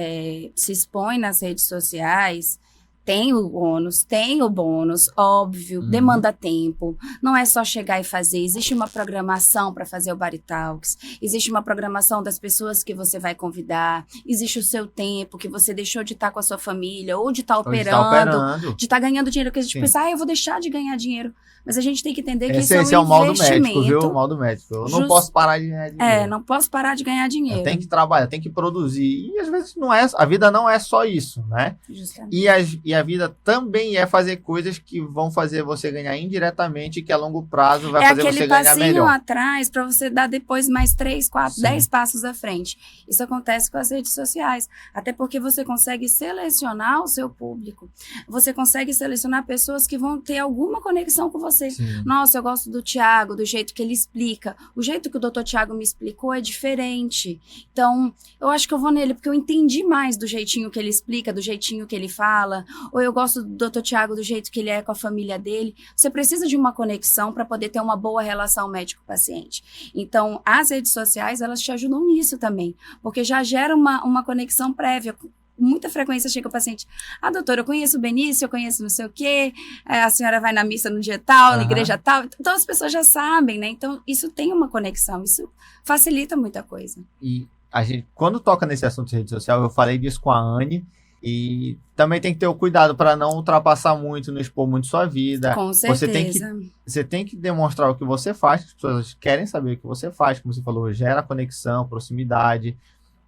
[SPEAKER 2] se expõe nas redes sociais, tem o ônus, tem o bônus, óbvio, demanda tempo. Não é só chegar e fazer. Existe uma programação para fazer o Baritalks. Existe uma programação das pessoas que você vai convidar. Existe o seu tempo que você deixou de estar com a sua família ou de estar operando, de estar ganhando dinheiro. Porque a gente pensa, eu vou deixar de ganhar dinheiro. Mas a gente tem que entender que isso é um investimento. Esse é o mal do médico, viu? O mal do médico. Eu não posso parar de ganhar dinheiro. Não posso parar de ganhar dinheiro.
[SPEAKER 1] Eu tenho que trabalhar, eu tenho que produzir. E às vezes a vida não é só isso, né?
[SPEAKER 2] Justamente.
[SPEAKER 1] E a vida também é fazer coisas que vão fazer você ganhar indiretamente e que a longo prazo vai fazer você ganhar melhor. É aquele passinho
[SPEAKER 2] atrás para você dar depois mais 3, 4, 10 passos à frente. Isso acontece com as redes sociais. Até porque você consegue selecionar o seu público. Você consegue selecionar pessoas que vão ter alguma conexão com você. Sim. Nossa, eu gosto do Thiago, do jeito que ele explica. O jeito que o Dr. Thiago me explicou é diferente. Então, eu acho que eu vou nele, porque eu entendi mais do jeitinho que ele explica, do jeitinho que ele fala. Ou eu gosto do Dr. Thiago do jeito que ele é com a família dele. Você precisa de uma conexão para poder ter uma boa relação médico-paciente. Então, as redes sociais, elas te ajudam nisso também. Porque já gera uma conexão prévia. Muita frequência chega o paciente, doutora, eu conheço o Benício, eu conheço não sei o quê, a senhora vai na missa no dia tal, na igreja tal, então as pessoas já sabem, né? Então isso tem uma conexão, isso facilita muita coisa.
[SPEAKER 1] E a gente, quando toca nesse assunto de rede social, eu falei disso com a Anne, e também tem que ter o cuidado para não ultrapassar muito, não expor muito sua vida.
[SPEAKER 2] Com certeza.
[SPEAKER 1] Você tem que demonstrar o que você faz, as pessoas querem saber o que você faz, como você falou, gera conexão, proximidade,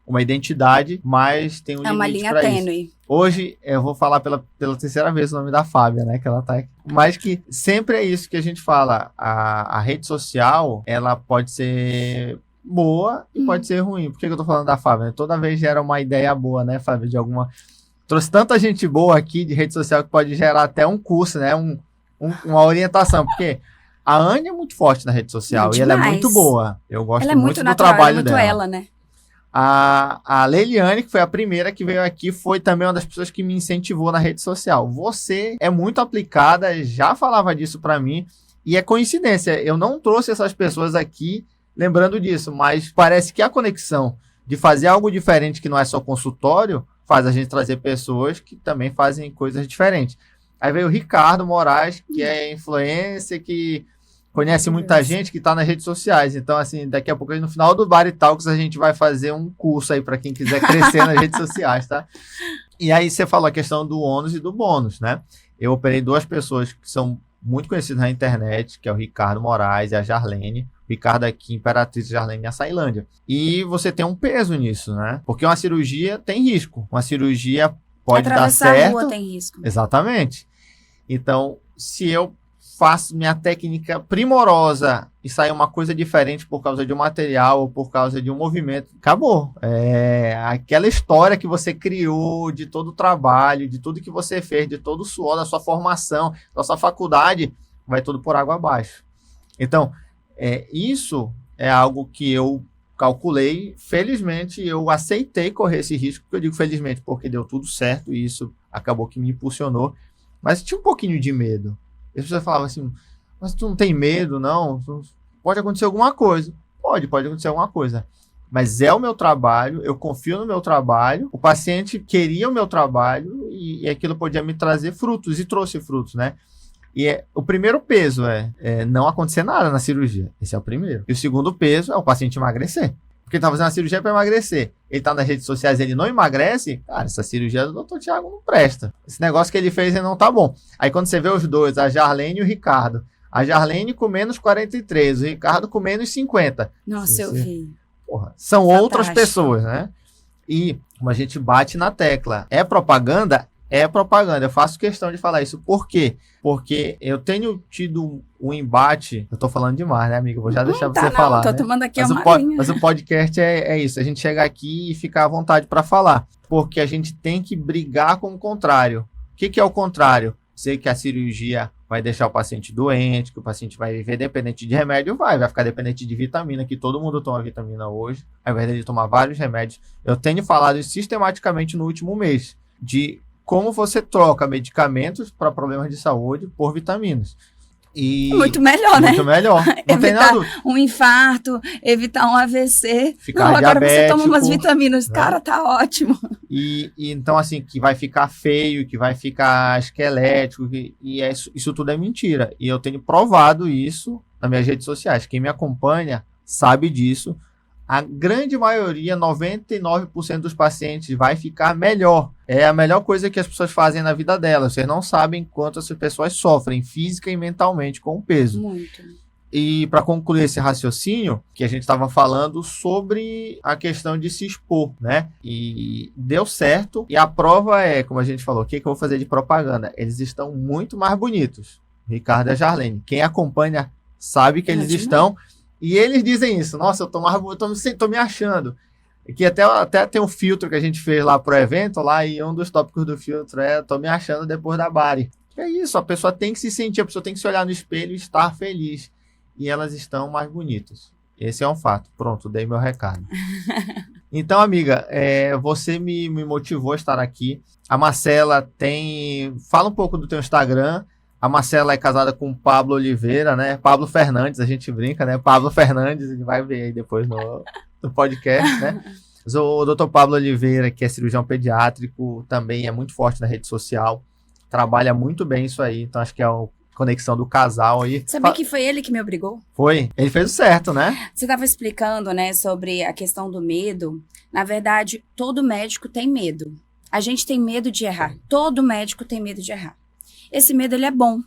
[SPEAKER 1] uma identidade, mas tem um limite.
[SPEAKER 2] É uma linha tênue.
[SPEAKER 1] Hoje, eu vou falar pela terceira vez o nome da Fábia, né, que ela tá aqui. Mas que sempre é isso que a gente fala, a rede social, ela pode ser boa e pode ser ruim. Por que eu tô falando da Fábia? Né? Toda vez gera uma ideia boa, né, Fábia, de alguma... Trouxe tanta gente boa aqui de rede social que pode gerar até um curso, né, uma orientação, porque... A Anne é muito forte na rede social e ela é muito boa. Eu gosto muito do trabalho dela.
[SPEAKER 2] Ela, né?
[SPEAKER 1] A Leiliane, que foi a primeira que veio aqui, foi também uma das pessoas que me incentivou na rede social. Você é muito aplicada, já falava disso pra mim, e é coincidência, eu não trouxe essas pessoas aqui lembrando disso, mas parece que a conexão de fazer algo diferente que não é só consultório faz a gente trazer pessoas que também fazem coisas diferentes. Aí veio o Ricardo Moraes, que é influencer, que conhece muita gente, que está nas redes sociais. Então, assim, daqui a pouco, no final do Bari Talks, a gente vai fazer um curso aí para quem quiser crescer nas redes sociais, tá? E aí você falou a questão do ônus e do bônus, né? Eu operei 2 pessoas que são muito conhecidas na internet, que é o Ricardo Moraes e a Jarlene. O Ricardo aqui, Imperatriz, Jarlene, na Sailândia. E você tem um peso nisso, né? Porque uma cirurgia tem risco. Uma cirurgia pode dar certo.
[SPEAKER 2] Atravessar a rua tem risco.
[SPEAKER 1] Exatamente. Então, se eu faço minha técnica primorosa e sai uma coisa diferente por causa de um material ou por causa de um movimento, acabou. Aquela história que você criou, de todo o trabalho, de tudo que você fez, de todo o suor da sua formação, da sua faculdade, vai tudo por água abaixo. Então, isso é algo que eu calculei. Felizmente, eu aceitei correr esse risco. Eu digo felizmente porque deu tudo certo e isso acabou que me impulsionou. Mas tinha um pouquinho de medo. As pessoas falavam assim, mas tu não tem medo, não? Pode acontecer alguma coisa. Pode acontecer alguma coisa. Mas é o meu trabalho, eu confio no meu trabalho, o paciente queria o meu trabalho e aquilo podia me trazer frutos, e trouxe frutos, né? E o primeiro peso é não acontecer nada na cirurgia. Esse é o primeiro. E o segundo peso é o paciente emagrecer. Porque ele tá fazendo a cirurgia para emagrecer. Ele tá nas redes sociais, ele não emagrece. Cara, essa cirurgia do Dr. Thiago não presta. Esse negócio que ele fez não tá bom. Aí quando você vê os dois, a Jarlene e o Ricardo. A Jarlene com menos 43, o Ricardo com menos 50.
[SPEAKER 2] Nossa, eu vi.
[SPEAKER 1] Porra, são outras pessoas, né? E como a gente bate na tecla, é propaganda? É propaganda. Eu faço questão de falar isso. Por quê? Porque eu tenho tido um embate. Eu tô falando demais, né, amigo? Vou já deixar você falar.
[SPEAKER 2] Tô
[SPEAKER 1] né?
[SPEAKER 2] tomando aqui uma linha.
[SPEAKER 1] Mas o podcast é isso. A gente chega aqui e fica à vontade para falar. Porque a gente tem que brigar com o contrário. O que é o contrário? Sei que a cirurgia vai deixar o paciente doente, que o paciente vai viver dependente de remédio, vai ficar dependente de vitamina, que todo mundo toma vitamina hoje, ao invés de tomar vários remédios. Eu tenho falado isso sistematicamente no último mês, de como você troca medicamentos para problemas de saúde por vitaminas. E
[SPEAKER 2] muito melhor, né?
[SPEAKER 1] Muito melhor. Não tem
[SPEAKER 2] evitar
[SPEAKER 1] nada.
[SPEAKER 2] Um infarto, evitar um AVC.
[SPEAKER 1] Ficar
[SPEAKER 2] agora
[SPEAKER 1] diabético,
[SPEAKER 2] você toma umas vitaminas.
[SPEAKER 1] né?
[SPEAKER 2] Cara, tá ótimo.
[SPEAKER 1] E então, assim, que vai ficar feio, que vai ficar esquelético, isso tudo é mentira. E eu tenho provado isso nas minhas redes sociais. Quem me acompanha sabe disso. A grande maioria, 99% dos pacientes vai ficar melhor. É a melhor coisa que as pessoas fazem na vida delas. Vocês não sabem quanto essas pessoas sofrem física e mentalmente com o peso.
[SPEAKER 2] Muito.
[SPEAKER 1] E para concluir esse raciocínio, que a gente estava falando sobre a questão de se expor, né? E deu certo. E a prova é, como a gente falou, o que eu vou fazer de propaganda? Eles estão muito mais bonitos. Ricardo e a Jarlene. Quem acompanha sabe que eles estão... E eles dizem isso, nossa, eu tô me achando. Que até tem um filtro que a gente fez lá pro evento, lá, e um dos tópicos do filtro tô me achando depois da Bari. É isso, a pessoa tem que se sentir, a pessoa tem que se olhar no espelho e estar feliz. E elas estão mais bonitas. Esse é um fato. Pronto, dei meu recado. Então, amiga, você me motivou a estar aqui. A Marcela fala um pouco do teu Instagram. A Marcela é casada com o Pablo Oliveira, né? Pablo Fernandes, a gente brinca, né? Pablo Fernandes, ele vai ver aí depois no podcast, né? O Dr. Pablo Oliveira, que é cirurgião pediátrico, também é muito forte na rede social. Trabalha muito bem isso aí. Então, acho que é a conexão do casal aí.
[SPEAKER 2] Sabia que foi ele que me obrigou?
[SPEAKER 1] Foi. Ele fez o certo, né?
[SPEAKER 2] Você estava explicando, né, sobre a questão do medo. Na verdade, todo médico tem medo. A gente tem medo de errar. Todo médico tem medo de errar. Esse medo, ele é bom.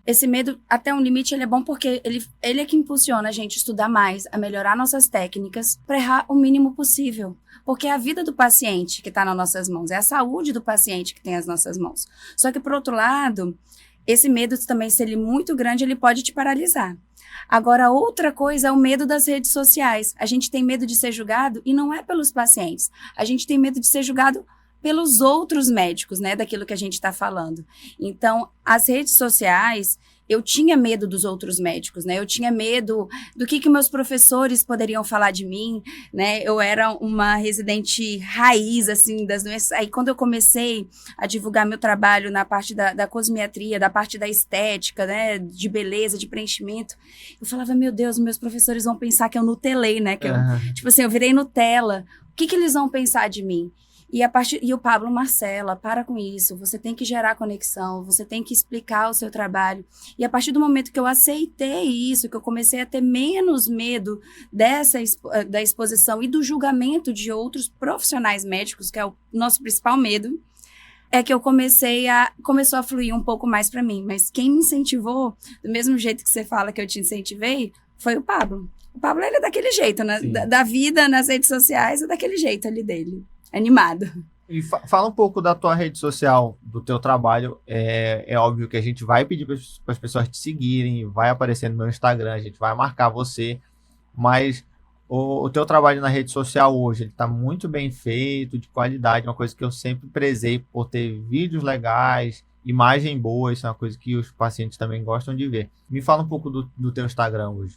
[SPEAKER 2] Esse medo, até um limite, ele é bom porque ele é que impulsiona a gente a estudar mais, a melhorar nossas técnicas para errar o mínimo possível. Porque é a vida do paciente que está nas nossas mãos, é a saúde do paciente que tem as nossas mãos. Só que, por outro lado, esse medo também, se ele é muito grande, ele pode te paralisar. Agora, outra coisa é o medo das redes sociais. A gente tem medo de ser julgado e não é pelos pacientes. A gente tem medo de ser julgado pelos outros médicos, né, daquilo que a gente está falando. Então, as redes sociais, eu tinha medo dos outros médicos, né? Eu tinha medo do que meus professores poderiam falar de mim, né? Eu era uma residente raiz, assim, das doenças. Aí, quando eu comecei a divulgar meu trabalho na parte da cosmiatria, da parte da estética, né? De beleza, de preenchimento, eu falava, meu Deus, meus professores vão pensar que eu nutelei, né? Que eu, tipo assim, eu virei Nutella. O que eles vão pensar de mim? E o Pablo, Marcela, para com isso, você tem que gerar conexão, você tem que explicar o seu trabalho. E a partir do momento que eu aceitei isso, que eu comecei a ter menos medo da exposição e do julgamento de outros profissionais médicos, que é o nosso principal medo, é que eu começou a fluir um pouco mais para mim. Mas quem me incentivou, do mesmo jeito que você fala que eu te incentivei, foi o Pablo. O Pablo, ele é daquele jeito, né? Da vida nas redes sociais, é daquele jeito ali dele. Animado.
[SPEAKER 1] E fala um pouco da tua rede social, do teu trabalho. É óbvio que a gente vai pedir para as pessoas te seguirem, vai aparecer no meu Instagram, a gente vai marcar você, mas o teu trabalho na rede social hoje, ele está muito bem feito, de qualidade, uma coisa que eu sempre prezei por ter vídeos legais, imagem boa, isso é uma coisa que os pacientes também gostam de ver. Me fala um pouco do teu Instagram hoje.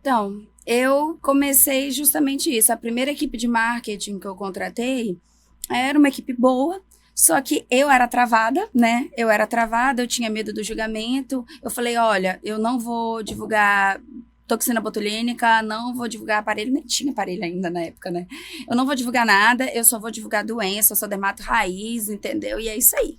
[SPEAKER 2] Então, eu comecei justamente isso. A primeira equipe de marketing que eu contratei era uma equipe boa, só que eu era travada, né? Eu tinha medo do julgamento. Eu falei, olha, eu não vou divulgar toxina botulínica, não vou divulgar aparelho, nem tinha aparelho ainda na época, né? Eu não vou divulgar nada, eu só vou divulgar doença, eu sou dermato raiz, entendeu? E é isso aí.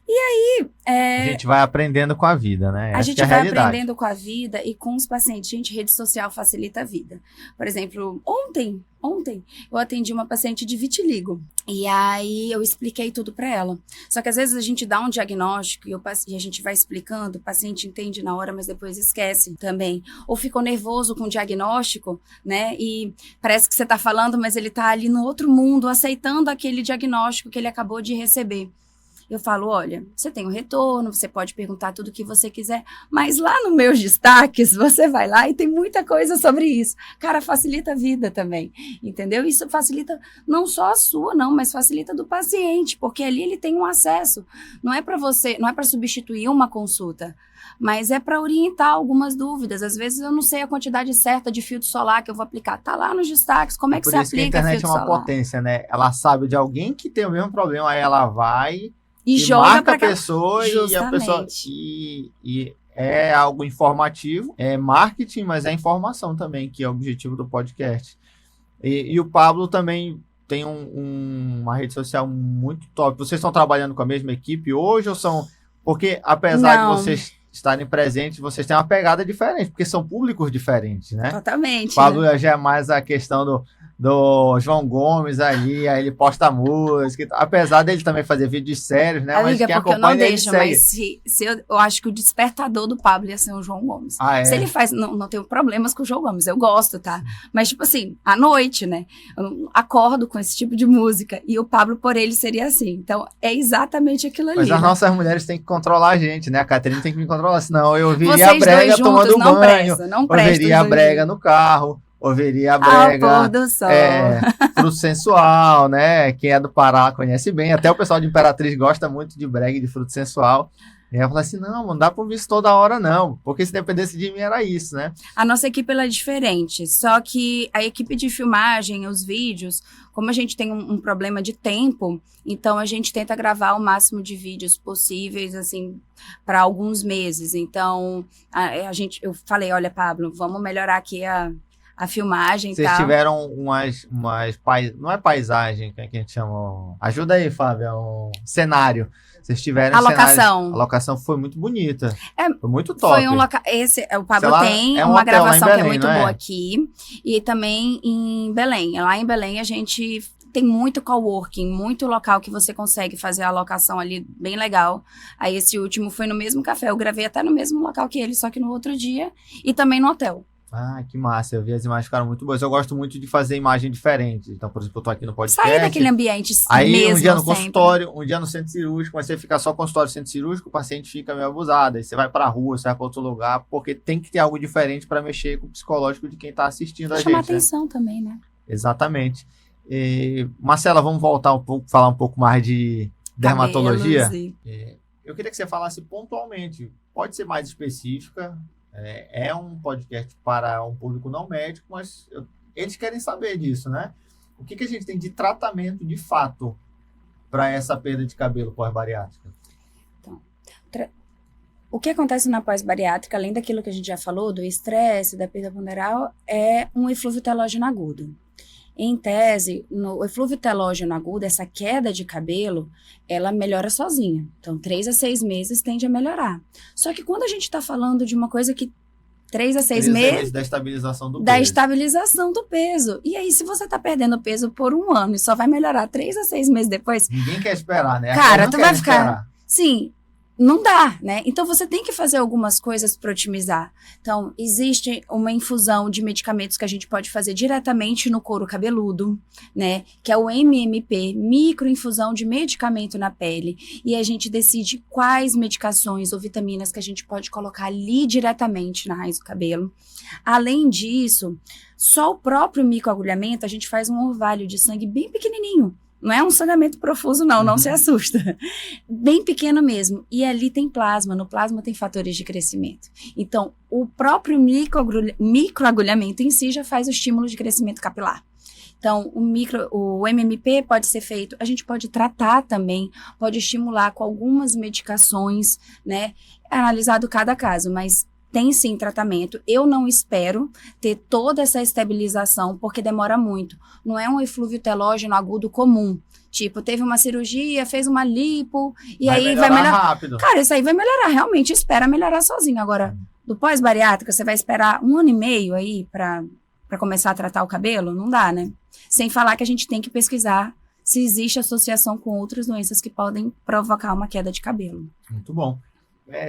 [SPEAKER 2] E aí...
[SPEAKER 1] A gente vai aprendendo com a vida, né?
[SPEAKER 2] A gente vai aprendendo com a vida e com os pacientes. Gente, rede social facilita a vida. Por exemplo, ontem eu atendi uma paciente de vitiligo. E aí eu expliquei tudo para ela. Só que às vezes a gente dá um diagnóstico e a gente vai explicando, o paciente entende na hora, mas depois esquece também. Ou ficou nervoso com o diagnóstico, né? E parece que você tá falando, mas ele tá ali no outro mundo, aceitando aquele diagnóstico que ele acabou de receber. Eu falo, olha, você tem um retorno, você pode perguntar tudo o que você quiser, mas lá nos meus destaques, você vai lá e tem muita coisa sobre isso. Cara, facilita a vida também, entendeu? Isso facilita não só a sua, não, mas facilita do paciente, porque ali ele tem um acesso. Não é para você, não é para substituir uma consulta, mas é para orientar algumas dúvidas. Às vezes eu não sei a quantidade certa de filtro solar que eu vou aplicar. Tá lá nos destaques, como é que você aplica filtro solar? Por isso que a internet
[SPEAKER 1] é uma potência, né? Ela sabe de alguém que tem o mesmo problema, aí ela vai...
[SPEAKER 2] E joga
[SPEAKER 1] marca
[SPEAKER 2] pra cá.
[SPEAKER 1] a pessoa e a pessoa e é algo informativo, é marketing, mas é informação também, que é o objetivo do podcast. E o Pablo também tem uma rede social muito top. Vocês estão trabalhando com a mesma equipe hoje ou são... Porque apesar de vocês estarem presentes, vocês têm uma pegada diferente, porque são públicos diferentes, né?
[SPEAKER 2] Totalmente.
[SPEAKER 1] O Pablo já é mais a questão do João Gomes ali, aí ele posta música, apesar dele também fazer vídeos sérios, né?
[SPEAKER 2] Amiga,
[SPEAKER 1] mas quem
[SPEAKER 2] porque eu
[SPEAKER 1] acompanha
[SPEAKER 2] não deixo,
[SPEAKER 1] ele
[SPEAKER 2] mas eu acho que o despertador do Pablo ia ser o João Gomes. Se ele faz, não tenho problemas com o João Gomes, eu gosto, tá? Mas tipo assim, à noite, né? Eu acordo com esse tipo de música e o Pablo por ele seria assim. Então é exatamente aquilo ali.
[SPEAKER 1] Mas as nossas mulheres têm que controlar a gente, né? A Caterine tem que me controlar, senão eu ouviria a brega
[SPEAKER 2] juntos,
[SPEAKER 1] tomando
[SPEAKER 2] não
[SPEAKER 1] banho,
[SPEAKER 2] não presta,
[SPEAKER 1] ouviria a brega no carro. Ouviria a brega,
[SPEAKER 2] pôr do sol.
[SPEAKER 1] Fruto sensual, né? Quem é do Pará conhece bem. Até o pessoal de Imperatriz gosta muito de brega e de fruto sensual. E eu falei assim, não dá pra ouvir isso toda hora, não. Porque se dependesse de mim, era isso, né?
[SPEAKER 2] A nossa equipe, ela é diferente. Só que a equipe de filmagem, os vídeos, como a gente tem um problema de tempo, então a gente tenta gravar o máximo de vídeos possíveis, assim, para alguns meses. Então, eu falei, olha, Pablo, vamos melhorar aqui a filmagem e tal.
[SPEAKER 1] Vocês tiveram umas não é paisagem, que a gente chama... Ajuda aí, Fábio, cenário. Vocês tiveram
[SPEAKER 2] a locação.
[SPEAKER 1] A locação foi muito bonita. Foi muito top.
[SPEAKER 2] Foi o Pablo tem uma gravação
[SPEAKER 1] Belém,
[SPEAKER 2] que é muito boa aqui. E também em Belém. Lá em Belém a gente tem muito coworking, muito local que você consegue fazer a locação ali bem legal. Aí esse último foi no mesmo café. Eu gravei até no mesmo local que ele, só que no outro dia. E também no hotel.
[SPEAKER 1] Ah, que massa. Eu vi as imagens, ficaram muito boas. Eu gosto muito de fazer imagem diferente. Então, por exemplo, eu tô aqui no podcast.
[SPEAKER 2] Sair daquele ambiente
[SPEAKER 1] aí,
[SPEAKER 2] mesmo
[SPEAKER 1] um dia no
[SPEAKER 2] sempre.
[SPEAKER 1] Consultório, um dia no centro cirúrgico, mas você fica só consultório centro cirúrgico, o paciente fica meio abusado. Aí você vai pra rua, você vai pra outro lugar, porque tem que ter algo diferente para mexer com o psicológico de quem tá assistindo a gente.
[SPEAKER 2] Chamar atenção também, né?
[SPEAKER 1] Exatamente. Marcela, vamos voltar um pouco, falar um pouco mais de dermatologia? eu queria que você falasse pontualmente, pode ser mais específica, é um podcast para um público não médico, mas eles querem saber disso, né? O que a gente tem de tratamento de fato para essa perda de cabelo pós-bariátrica?
[SPEAKER 2] Então, o que acontece na pós-bariátrica, além daquilo que a gente já falou, do estresse, da perda ponderal, é um eflúvio telógeno agudo. Em tese, no eflúvio telógeno agudo, essa queda de cabelo, ela melhora sozinha. Então, 3 a 6 meses tende a melhorar. Só que quando a gente está falando de uma coisa que 3 a 6 meses
[SPEAKER 1] da estabilização do
[SPEAKER 2] da
[SPEAKER 1] peso.
[SPEAKER 2] estabilização do peso. E aí, se você está perdendo peso por 1 ano e só vai melhorar 3 a 6 meses depois...
[SPEAKER 1] Ninguém quer esperar, né?
[SPEAKER 2] Cara, tu vai ficar...
[SPEAKER 1] Esperar.
[SPEAKER 2] Sim, não dá, né? Então, você tem que fazer algumas coisas para otimizar. Então, existe uma infusão de medicamentos que a gente pode fazer diretamente no couro cabeludo, né? Que é o MMP, microinfusão de medicamento na pele. E a gente decide quais medicações ou vitaminas que a gente pode colocar ali diretamente na raiz do cabelo. Além disso, só o próprio microagulhamento, a gente faz um orvalho de sangue bem pequenininho. Não é um sangramento profuso, não se assusta. Bem pequeno mesmo. E ali tem plasma, no plasma tem fatores de crescimento. Então, o próprio microagulhamento em si já faz o estímulo de crescimento capilar. Então, o MMP pode ser feito, a gente pode tratar também, pode estimular com algumas medicações, né? É analisado cada caso, mas tem sim tratamento. Eu não espero ter toda essa estabilização, porque demora muito. Não é um eflúvio telógeno agudo comum. Tipo, teve uma cirurgia, fez uma lipo, e aí vai melhorar
[SPEAKER 1] rápido.
[SPEAKER 2] Cara, isso aí vai melhorar, realmente espera melhorar sozinho. Agora, do pós-bariátrico, você vai esperar 1 ano e meio aí pra começar a tratar o cabelo? Não dá, né? Sem falar que a gente tem que pesquisar se existe associação com outras doenças que podem provocar uma queda de cabelo.
[SPEAKER 1] Muito bom.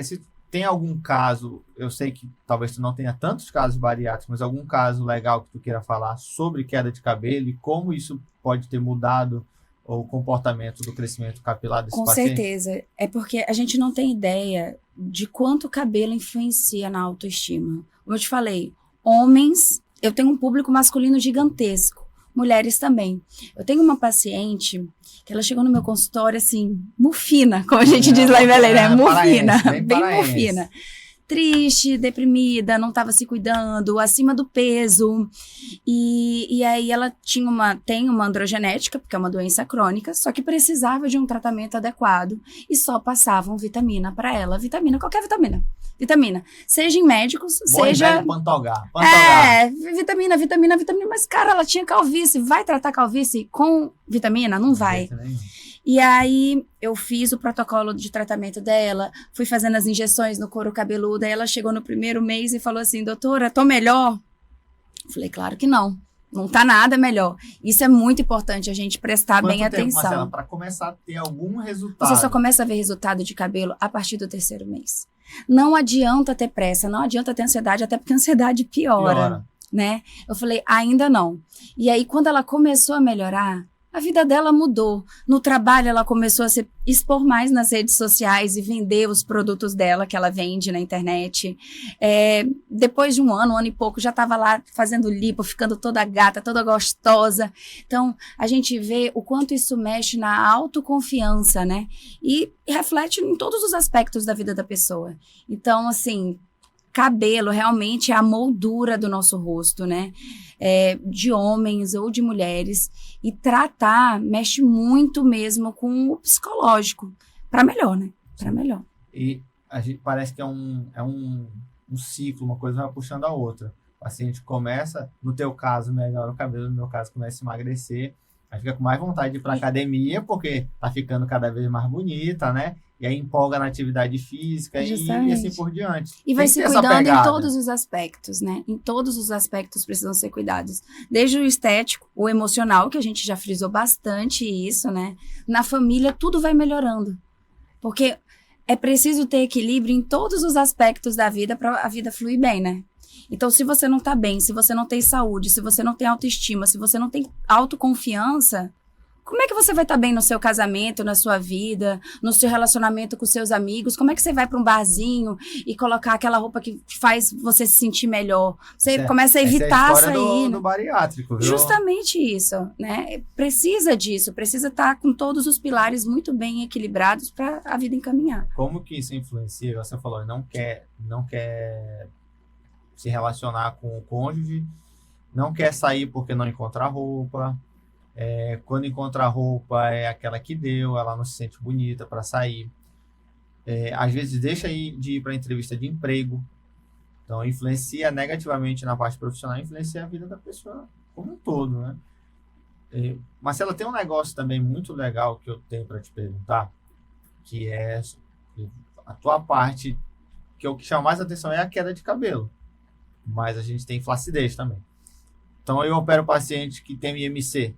[SPEAKER 1] Se tem algum caso, eu sei que talvez tu não tenha tantos casos bariátricos, mas algum caso legal que tu queira falar sobre queda de cabelo e como isso pode ter mudado o comportamento do crescimento capilar desse paciente?
[SPEAKER 2] Com certeza. É porque a gente não tem ideia de quanto o cabelo influencia na autoestima. Como eu te falei, homens, eu tenho um público masculino gigantesco. Mulheres também. Eu tenho uma paciente que ela chegou no meu consultório, assim, mufina, como a gente diz lá em Belém, né? Mufina, bem mufina. Triste, deprimida, não estava se cuidando, acima do peso. E aí ela tem uma androgenética, porque é uma doença crônica, só que precisava de um tratamento adequado e só passavam vitamina para ela. Qualquer vitamina. Vitamina. Seja em médicos, seja...
[SPEAKER 1] Pantogar.
[SPEAKER 2] Vitamina. Mas, cara, ela tinha calvície. Vai tratar calvície com vitamina? Não vai. E aí, eu fiz o protocolo de tratamento dela, fui fazendo as injeções no couro cabeludo, aí ela chegou no primeiro mês e falou assim, doutora, tô melhor? Eu falei, claro que não. Não tá nada melhor. Isso é muito importante, a gente prestar bem atenção.
[SPEAKER 1] Marcela, para começar a ter algum resultado?
[SPEAKER 2] Você só começa a ver resultado de cabelo a partir do 3º mês. Não adianta ter pressa, não adianta ter ansiedade, até porque a ansiedade piora. Né? Eu falei, ainda não. E aí, quando ela começou a melhorar, a vida dela mudou. No trabalho, ela começou a se expor mais nas redes sociais e vender os produtos dela que ela vende na internet. Depois de um ano e pouco, já estava lá fazendo lipo, ficando toda gata, toda gostosa. Então, a gente vê o quanto isso mexe na autoconfiança, né? E reflete em todos os aspectos da vida da pessoa. Então, assim, cabelo realmente é a moldura do nosso rosto, né? De homens ou de mulheres, e tratar mexe muito mesmo com o psicológico, para melhor, né? Para melhor.
[SPEAKER 1] E a gente parece que é um ciclo, uma coisa vai puxando a outra. O paciente começa, no teu caso, melhora o cabelo, no meu caso, começa a emagrecer, aí fica com mais vontade de ir para academia, porque tá ficando cada vez mais bonita, né? E aí empolga na atividade física e assim por diante.
[SPEAKER 2] E vai se cuidando em todos os aspectos, né? Em todos os aspectos precisam ser cuidados. Desde o estético, o emocional, que a gente já frisou bastante isso, né? Na família, tudo vai melhorando. Porque é preciso ter equilíbrio em todos os aspectos da vida para a vida fluir bem, né? Então, se você não tá bem, se você não tem saúde, se você não tem autoestima, se você não tem autoconfiança, Como é que você vai estar bem no seu casamento, na sua vida, no seu relacionamento com seus amigos? Como é que você vai para um barzinho e colocar aquela roupa que faz você se sentir melhor? Você começa a evitar
[SPEAKER 1] essa é a história
[SPEAKER 2] sair.
[SPEAKER 1] do bariátrico, viu?
[SPEAKER 2] Justamente isso, né? Precisa disso, precisa estar com todos os pilares muito bem equilibrados para a vida encaminhar.
[SPEAKER 1] Como que isso influencia? Você falou, não quer se relacionar com o cônjuge, não quer sair porque não encontra roupa. Quando encontra roupa é aquela que deu, ela não se sente bonita para sair. Às vezes deixa de ir para entrevista de emprego. Então, influencia negativamente na parte profissional, influencia a vida da pessoa como um todo, né? Marcela, tem um negócio também muito legal que eu tenho para te perguntar, que é a tua parte, que o que chama mais atenção é a queda de cabelo. Mas a gente tem flacidez também. Então, eu opero paciente que tem IMC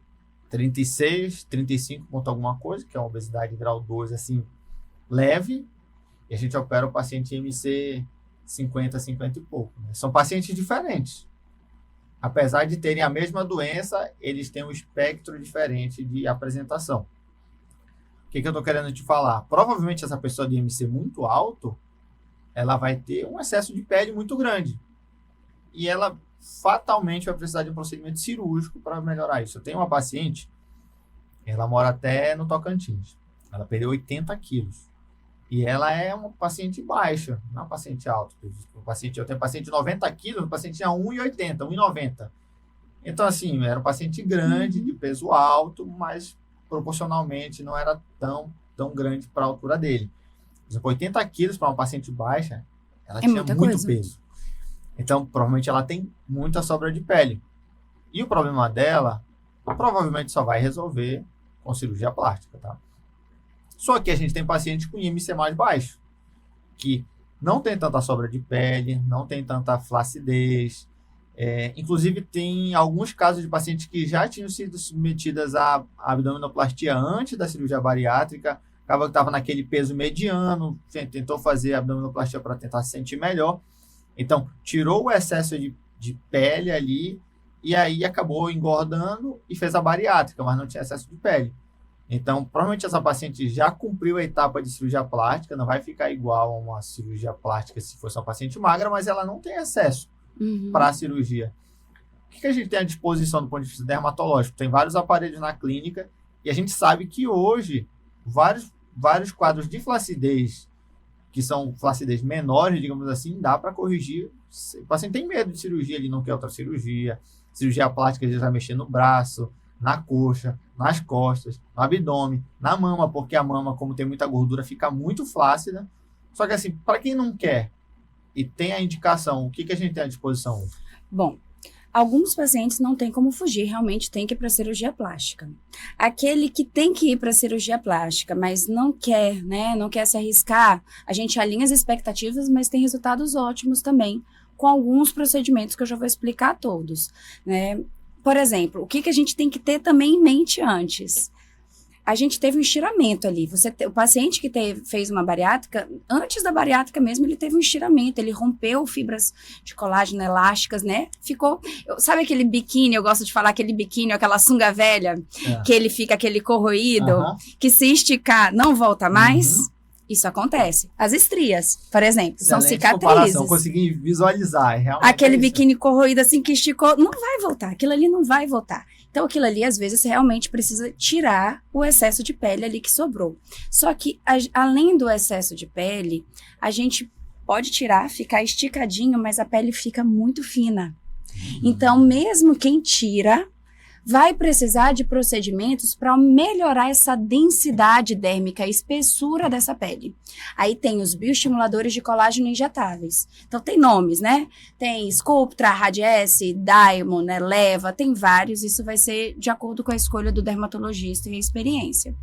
[SPEAKER 1] 36, 35 ponto alguma coisa, que é uma obesidade grau 2, assim, leve, e a gente opera o paciente IMC 50, 50 e pouco. Né? São pacientes diferentes. Apesar de terem a mesma doença, eles têm um espectro diferente de apresentação. O que eu estou querendo te falar? Provavelmente essa pessoa de IMC muito alto, ela vai ter um excesso de pele muito grande. E ela fatalmente vai precisar de um procedimento cirúrgico para melhorar isso. Eu tenho uma paciente, ela mora até no Tocantins. Ela perdeu 80 quilos. E ela é uma paciente baixa, não é uma paciente alta. Eu tenho paciente de 90 quilos, o paciente tinha 1,80, 1,90. Então, assim, era um paciente grande, de peso alto, mas proporcionalmente não era tão grande para a altura dele. Por exemplo, 80 quilos para uma paciente baixa, ela tinha muito peso. Então, provavelmente ela tem muita sobra de pele. E o problema dela, provavelmente só vai resolver com cirurgia plástica, tá? Só que a gente tem paciente com IMC mais baixo, que não tem tanta sobra de pele, não tem tanta flacidez. Inclusive, tem alguns casos de pacientes que já tinham sido submetidas à abdominoplastia antes da cirurgia bariátrica, acaba que estava naquele peso mediano, tentou fazer a abdominoplastia para tentar se sentir melhor. Então, tirou o excesso de pele ali e aí acabou engordando e fez a bariátrica, mas não tinha excesso de pele. Então, provavelmente essa paciente já cumpriu a etapa de cirurgia plástica, não vai ficar igual a uma cirurgia plástica se fosse uma paciente magra, mas ela não tem acesso para a cirurgia. O que a gente tem à disposição do ponto de vista dermatológico? Tem vários aparelhos na clínica e a gente sabe que hoje vários quadros de flacidez, que são flacidez menores, digamos assim, dá para corrigir. O paciente tem medo de cirurgia, ele não quer outra cirurgia. Cirurgia plástica, ele vai mexer no braço, na coxa, nas costas, no abdômen, na mama, porque a mama, como tem muita gordura, fica muito flácida. Só que assim, para quem não quer e tem a indicação, o que a gente tem à disposição hoje?
[SPEAKER 2] Bom, alguns pacientes não tem como fugir, realmente tem que ir para cirurgia plástica. Aquele que tem que ir para cirurgia plástica, mas não quer, né, não quer se arriscar, a gente alinha as expectativas, mas tem resultados ótimos também, com alguns procedimentos que eu já vou explicar todos, né? Por exemplo, o que a gente tem que ter também em mente antes? A gente teve um estiramento ali. O paciente que fez uma bariátrica, antes da bariátrica mesmo, ele teve um estiramento, ele rompeu fibras de colágeno elásticas, né? Ficou, sabe aquele biquíni, eu gosto de falar aquele biquíni, aquela sunga velha, que ele fica aquele corroído, que se esticar não volta mais? Isso acontece. As estrias, por exemplo, são cicatrizes.
[SPEAKER 1] Eu consegui visualizar.
[SPEAKER 2] Aquele biquíni corroído assim que esticou, não vai voltar. Aquilo ali não vai voltar. Então, aquilo ali, às vezes, realmente precisa tirar o excesso de pele ali que sobrou. Só que, além do excesso de pele, a gente pode tirar, ficar esticadinho, mas a pele fica muito fina. Então, mesmo quem tira, vai precisar de procedimentos para melhorar essa densidade dérmica, a espessura dessa pele. Aí tem os bioestimuladores de colágeno injetáveis. Então tem nomes, né? Tem Sculptra, Radiesse, Diamond, Eleva, tem vários. Isso vai ser de acordo com a escolha do dermatologista e a experiência.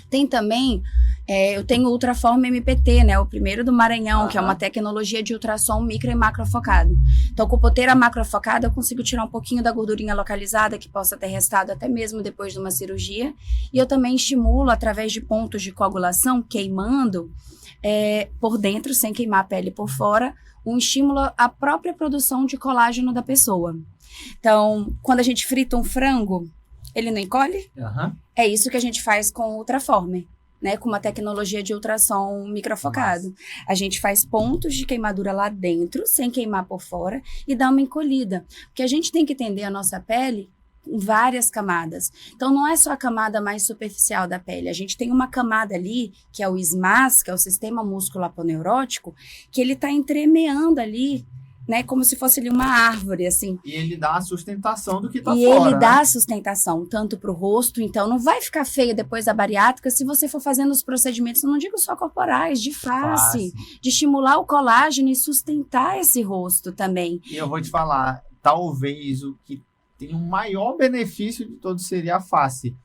[SPEAKER 2] Tem também, eu tenho o Ultraform MPT, né? O primeiro do Maranhão, que é uma tecnologia de ultrassom micro e macrofocado. Então, com poteira macrofocada, eu consigo tirar um pouquinho da gordurinha localizada que possa ter restado até mesmo depois de uma cirurgia. E eu também estimulo, através de pontos de coagulação, queimando por dentro, sem queimar a pele por fora, um estímulo à própria produção de colágeno da pessoa. Então, quando a gente frita um frango, ele não encolhe?
[SPEAKER 1] Aham.
[SPEAKER 2] É isso que a gente faz com o Ultraformer, né? Com uma tecnologia de ultrassom microfocado.
[SPEAKER 1] Nossa.
[SPEAKER 2] A gente faz pontos de queimadura lá dentro, sem queimar por fora, e dá uma encolhida. Porque a gente tem que entender a nossa pele em várias camadas. Então, não é só a camada mais superficial da pele. A gente tem uma camada ali, que é o SMAS, que é o Sistema Músculo-Aponeurótico, que ele está entremeando ali, né, como se fosse ali uma árvore, assim.
[SPEAKER 1] E ele dá a sustentação do que tá
[SPEAKER 2] E
[SPEAKER 1] fora,
[SPEAKER 2] ele
[SPEAKER 1] né?
[SPEAKER 2] dá a sustentação, tanto para o rosto, então não vai ficar feio depois da bariátrica se você for fazendo os procedimentos, não digo só corporais, de face, de estimular o colágeno e sustentar esse rosto também.
[SPEAKER 1] E eu vou te falar, talvez o que tem o maior benefício de todos seria a face.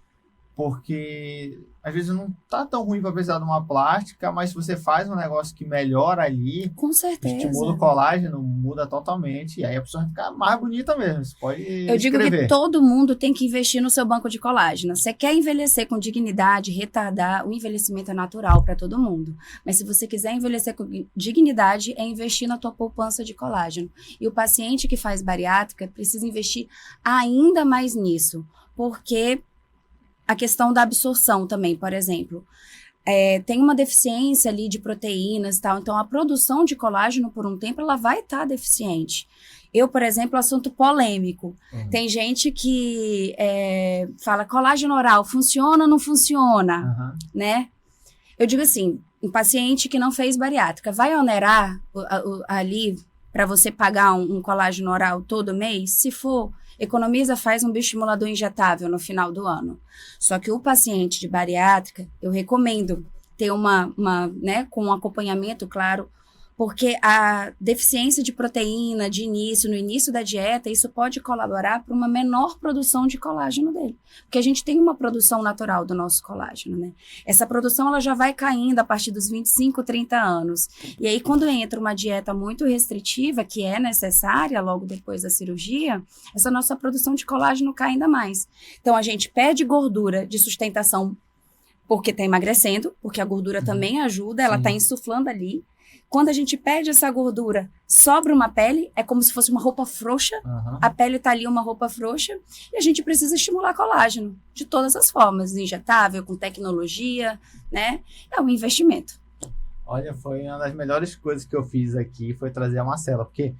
[SPEAKER 1] Porque às vezes não tá tão ruim para precisar de uma plástica, mas se você faz um negócio que melhora ali,
[SPEAKER 2] Com certeza.
[SPEAKER 1] estimula o colágeno, muda totalmente, e aí a pessoa vai ficar mais bonita mesmo. Você pode
[SPEAKER 2] Eu digo que
[SPEAKER 1] escrever.
[SPEAKER 2] todo mundo tem que investir no seu banco de colágeno. Você quer envelhecer com dignidade, retardar, o envelhecimento é natural para todo mundo. Mas se você quiser envelhecer com dignidade, é investir na tua poupança de colágeno. E o paciente que faz bariátrica precisa investir ainda mais nisso, porque a questão da absorção também, por exemplo. Tem uma deficiência ali de proteínas e tal, então a produção de colágeno por um tempo ela vai estar deficiente. Eu, por exemplo, assunto polêmico. Tem gente que fala colágeno oral, funciona ou não funciona, né? Eu digo assim, um paciente que não fez bariátrica, vai onerar ali para você pagar um colágeno oral todo mês? Se for, economiza, faz um bioestimulador injetável no final do ano. Só que o paciente de bariátrica, eu recomendo ter né, com um acompanhamento, claro, porque a deficiência de proteína no início da dieta, isso pode colaborar para uma menor produção de colágeno dele. Porque a gente tem uma produção natural do nosso colágeno, né? Essa produção, ela já vai caindo a partir dos 25, 30 anos. E aí, quando entra uma dieta muito restritiva, que é necessária logo depois da cirurgia, essa nossa produção de colágeno cai ainda mais. Então, a gente perde gordura de sustentação porque está emagrecendo, porque a gordura também ajuda, ela está insuflando ali. Quando a gente perde essa gordura, sobra uma pele, é como se fosse uma roupa frouxa, a pele tá ali uma roupa frouxa, e a gente precisa estimular colágeno, de todas as formas, injetável, com tecnologia, né? É um investimento.
[SPEAKER 1] Olha, foi uma das melhores coisas que eu fiz aqui, foi trazer a Marcela, porque,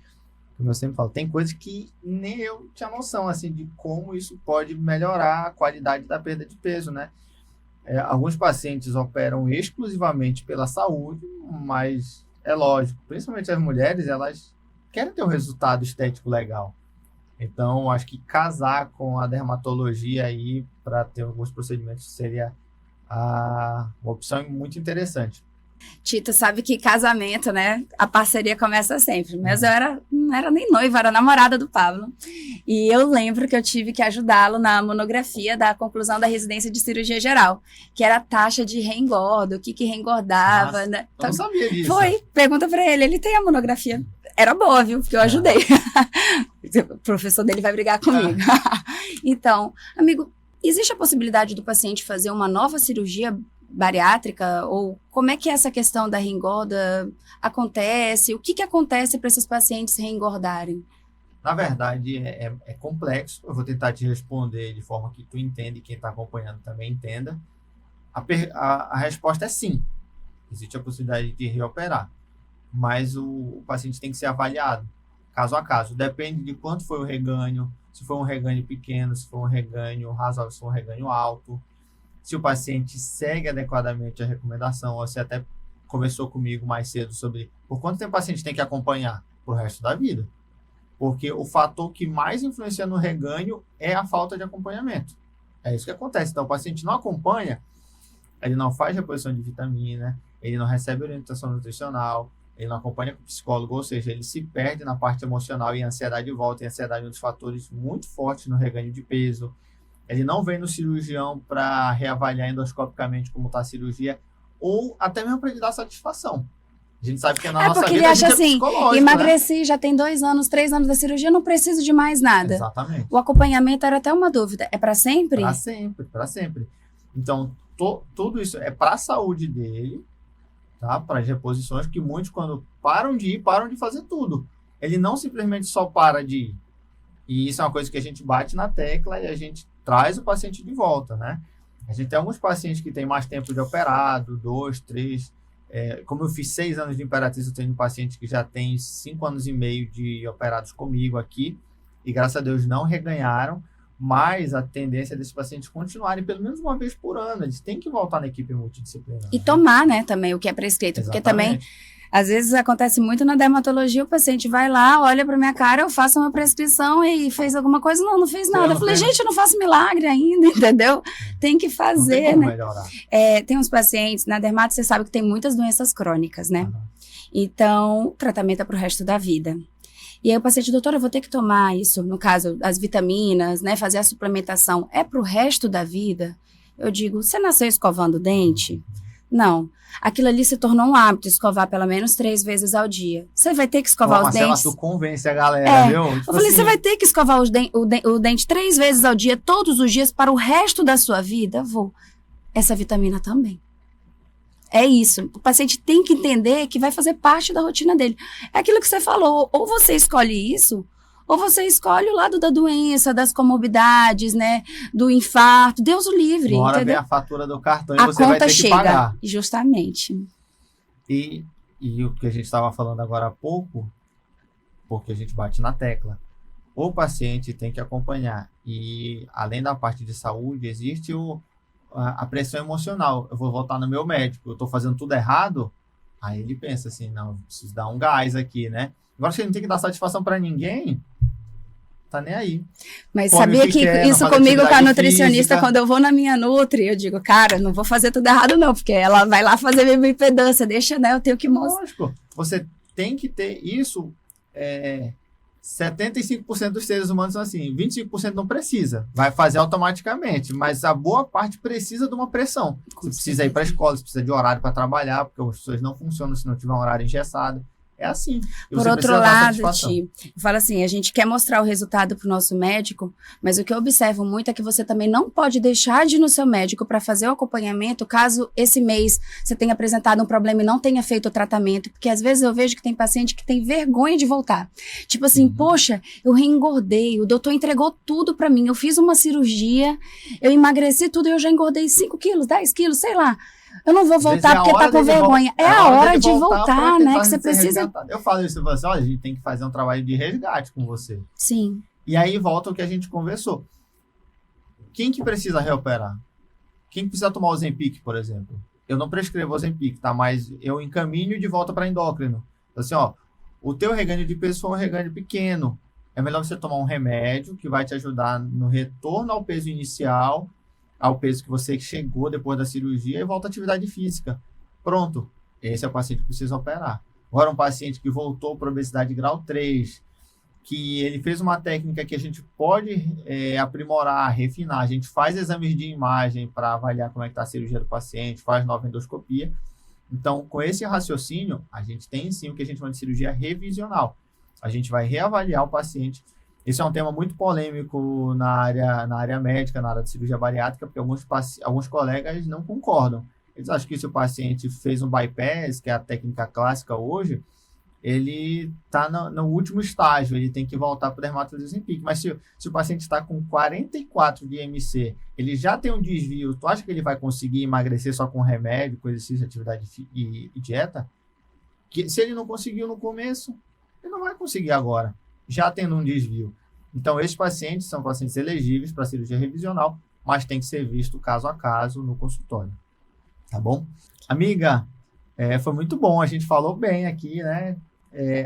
[SPEAKER 1] como eu sempre falo, tem coisas que nem eu tinha noção, assim, de como isso pode melhorar a qualidade da perda de peso, né? Alguns pacientes operam exclusivamente pela saúde, mas é lógico, principalmente as mulheres, elas querem ter um resultado estético legal. Então, acho que casar com a dermatologia aí para ter alguns procedimentos seria uma opção muito interessante.
[SPEAKER 2] Tito, sabe que casamento, né? A parceria começa sempre. Mas eu não era nem noiva, era namorada do Pablo. E eu lembro que eu tive que ajudá-lo na monografia da conclusão da residência de cirurgia geral, que era a taxa de reengordo, o que reengordava.
[SPEAKER 1] Nossa,
[SPEAKER 2] né?
[SPEAKER 1] Eu não sabia disso.
[SPEAKER 2] Foi, pergunta pra ele, ele tem a monografia. Era boa, viu? Porque eu ajudei. O professor dele vai brigar comigo. Então, amigo, existe a possibilidade do paciente fazer uma nova cirurgia bariátrica? Ou como é que essa questão da reengorda acontece? O que acontece para esses pacientes reengordarem?
[SPEAKER 1] Na verdade, é complexo. Eu vou tentar te responder de forma que tu entenda e quem está acompanhando também entenda. A resposta é sim. Existe a possibilidade de reoperar. Mas o paciente tem que ser avaliado, caso a caso. Depende de quanto foi o reganho, se foi um reganho pequeno, se foi um reganho razoável, se foi um reganho alto. Se o paciente segue adequadamente a recomendação, ou você até conversou comigo mais cedo sobre por quanto tempo o paciente tem que acompanhar pro resto da vida. Porque o fator que mais influencia no reganho é a falta de acompanhamento. É isso que acontece. Então, o paciente não acompanha, ele não faz reposição de vitamina, ele não recebe orientação nutricional, ele não acompanha com o psicólogo, ou seja, ele se perde na parte emocional e a ansiedade volta. E a ansiedade é um dos fatores muito fortes no reganho de peso. Ele não vem no cirurgião para reavaliar endoscopicamente como está a cirurgia, ou até mesmo para ele dar satisfação. A gente sabe que na nossa
[SPEAKER 2] porque
[SPEAKER 1] vida
[SPEAKER 2] ele acha assim,
[SPEAKER 1] psicológico,
[SPEAKER 2] emagreci, né? Já tem 2 anos, 3 anos da cirurgia, não preciso de mais nada.
[SPEAKER 1] Exatamente.
[SPEAKER 2] O acompanhamento era até uma dúvida. É para sempre?
[SPEAKER 1] Para sempre, para sempre. Então, tudo isso é para a saúde dele, tá? Para as reposições, que muitos, quando param de ir, param de fazer tudo. Ele não simplesmente só para de ir. E isso é uma coisa que a gente bate na tecla e a gente traz o paciente de volta, né? A gente tem alguns pacientes que têm mais tempo de operado, 2, 3. Como eu fiz 6 anos de Imperatriz, eu tenho pacientes que já têm 5 anos e meio de operados comigo aqui, e graças a Deus não reganharam, mas a tendência é desses pacientes continuarem pelo menos uma vez por ano. Eles têm que voltar na equipe multidisciplinar.
[SPEAKER 2] E tomar, né, também o que é prescrito.
[SPEAKER 1] Exatamente.
[SPEAKER 2] Porque também, às vezes acontece muito na dermatologia, o paciente vai lá, olha pra minha cara, eu faço uma prescrição e fez alguma coisa. Não fez nada. Eu falei, gente, eu não faço milagre ainda, entendeu? Tem que fazer,
[SPEAKER 1] não tem como
[SPEAKER 2] né?
[SPEAKER 1] melhorar.
[SPEAKER 2] Tem uns pacientes, na dermato você sabe que tem muitas doenças crônicas, né?
[SPEAKER 1] Uhum.
[SPEAKER 2] Então, o tratamento é pro resto da vida. E aí o paciente, doutora, eu vou ter que tomar isso, no caso, as vitaminas, né, fazer a suplementação, é pro resto da vida? Eu digo, você nasceu escovando o dente? Não. Aquilo ali se tornou um hábito, escovar pelo menos 3 vezes ao dia. Você vai ter que escovar os dentes?
[SPEAKER 1] Tu convence a galera, viu?
[SPEAKER 2] Eu falei, você vai ter que escovar o dente 3 vezes ao dia, todos os dias, para o resto da sua vida? Vou. Essa vitamina também. É isso. O paciente tem que entender que vai fazer parte da rotina dele. É aquilo que você falou. Ou você escolhe isso, ou você escolhe o lado da doença, das comorbidades, né? Do infarto. Deus o livre.
[SPEAKER 1] Uma hora
[SPEAKER 2] entendeu?
[SPEAKER 1] vem a fatura do cartão e
[SPEAKER 2] A
[SPEAKER 1] você vai
[SPEAKER 2] conta
[SPEAKER 1] ter que
[SPEAKER 2] chega.
[SPEAKER 1] pagar.
[SPEAKER 2] Justamente.
[SPEAKER 1] E o que a gente estava falando agora há pouco, porque a gente bate na tecla, o paciente tem que acompanhar. E além da parte de saúde, existe a pressão emocional. Eu vou voltar no meu médico, eu estou fazendo tudo errado. Aí ele pensa assim, não, preciso dar um gás aqui, né? Agora, se ele não tem que dar satisfação para ninguém, tá nem aí.
[SPEAKER 2] Mas
[SPEAKER 1] Come
[SPEAKER 2] sabia que
[SPEAKER 1] quer,
[SPEAKER 2] isso
[SPEAKER 1] não faz
[SPEAKER 2] comigo com a
[SPEAKER 1] atividade
[SPEAKER 2] nutricionista,
[SPEAKER 1] física.
[SPEAKER 2] quando eu vou na minha Nutri, eu digo, cara, não vou fazer tudo errado não, porque ela vai lá fazer minha impedância, deixa, né, eu tenho que mostrar.
[SPEAKER 1] Lógico, você tem que ter isso. 75% dos seres humanos são assim, 25% não precisa, vai fazer automaticamente, mas a boa parte precisa de uma pressão. Você precisa ir para a escola, você precisa de horário para trabalhar, porque as pessoas não funcionam se não tiver um horário engessado. É assim. E
[SPEAKER 2] Por
[SPEAKER 1] você
[SPEAKER 2] outro
[SPEAKER 1] precisa dar
[SPEAKER 2] lado,
[SPEAKER 1] satisfação.
[SPEAKER 2] Ti, eu falo assim, a gente quer mostrar o resultado para o nosso médico, mas o que eu observo muito é que você também não pode deixar de ir no seu médico para fazer o acompanhamento caso esse mês você tenha apresentado um problema e não tenha feito o tratamento, porque às vezes eu vejo que tem paciente que tem vergonha de voltar. Tipo assim, poxa, eu reengordei, o doutor entregou tudo para mim, eu fiz uma cirurgia, eu emagreci tudo e eu já engordei 5 quilos, 10 quilos, sei lá. Eu não vou voltar porque tá com vergonha. É a hora de voltar, né? Que você precisa.
[SPEAKER 1] Resgatado. Eu falo isso pra você, olha, a gente tem que fazer um trabalho de resgate com você.
[SPEAKER 2] Sim.
[SPEAKER 1] E aí volta o que a gente conversou. Quem que precisa reoperar? Quem que precisa tomar o Ozempic, por exemplo? Eu não prescrevo o Ozempic, tá? Mas eu encaminho de volta para endócrino. Então, assim, ó, o teu reganho de peso foi um reganho pequeno. É melhor você tomar um remédio que vai te ajudar no retorno ao peso inicial, ao peso que você chegou depois da cirurgia, e volta à atividade física. Pronto. Esse é o paciente que precisa operar. Agora, um paciente que voltou para obesidade grau 3, que ele fez uma técnica que a gente pode aprimorar, refinar. A gente faz exames de imagem para avaliar como é que está a cirurgia do paciente, faz nova endoscopia. Então, com esse raciocínio, a gente tem sim o que a gente chama de cirurgia revisional. A gente vai reavaliar o paciente. Esse é um tema muito polêmico na área médica, na área de cirurgia bariátrica, porque alguns colegas não concordam. Eles acham que se o paciente fez um bypass, que é a técnica clássica hoje, ele está no último estágio, ele tem que voltar para o dermatologista Ozempic. Mas se o paciente está com 44 de IMC, ele já tem um desvio, tu acha que ele vai conseguir emagrecer só com remédio, com exercício, atividade e dieta? Que, se ele não conseguiu no começo, ele não vai conseguir agora, já tendo um desvio. Então, esses pacientes são pacientes elegíveis para cirurgia revisional, mas tem que ser visto caso a caso no consultório. Tá bom? Amiga, foi muito bom, a gente falou bem aqui, né?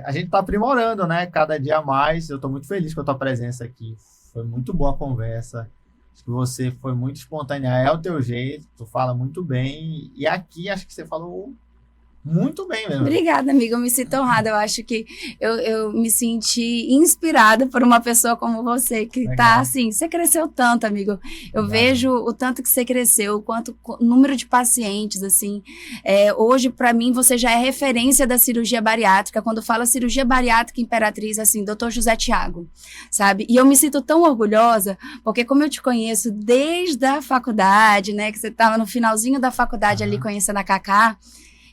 [SPEAKER 1] A gente está aprimorando, né? Cada dia mais. Eu estou muito feliz com a tua presença aqui. Foi muito boa a conversa. Acho que você foi muito espontânea. É o teu jeito, tu fala muito bem. E aqui, acho que você falou muito bem mesmo.
[SPEAKER 2] Obrigada, amiga. Eu me sinto honrada. Eu acho que eu me senti inspirada por uma pessoa como você, que
[SPEAKER 1] Legal.
[SPEAKER 2] tá assim, você cresceu tanto, amigo. Eu vejo o tanto que você cresceu, o quanto número de pacientes, assim. Hoje, para mim, você já é referência da cirurgia bariátrica. Quando fala cirurgia bariátrica Imperatriz, assim, Dr. José Thiago, sabe? E eu me sinto tão orgulhosa, porque como eu te conheço desde a faculdade, né, que você tava no finalzinho da faculdade ali conhecendo a Cacá,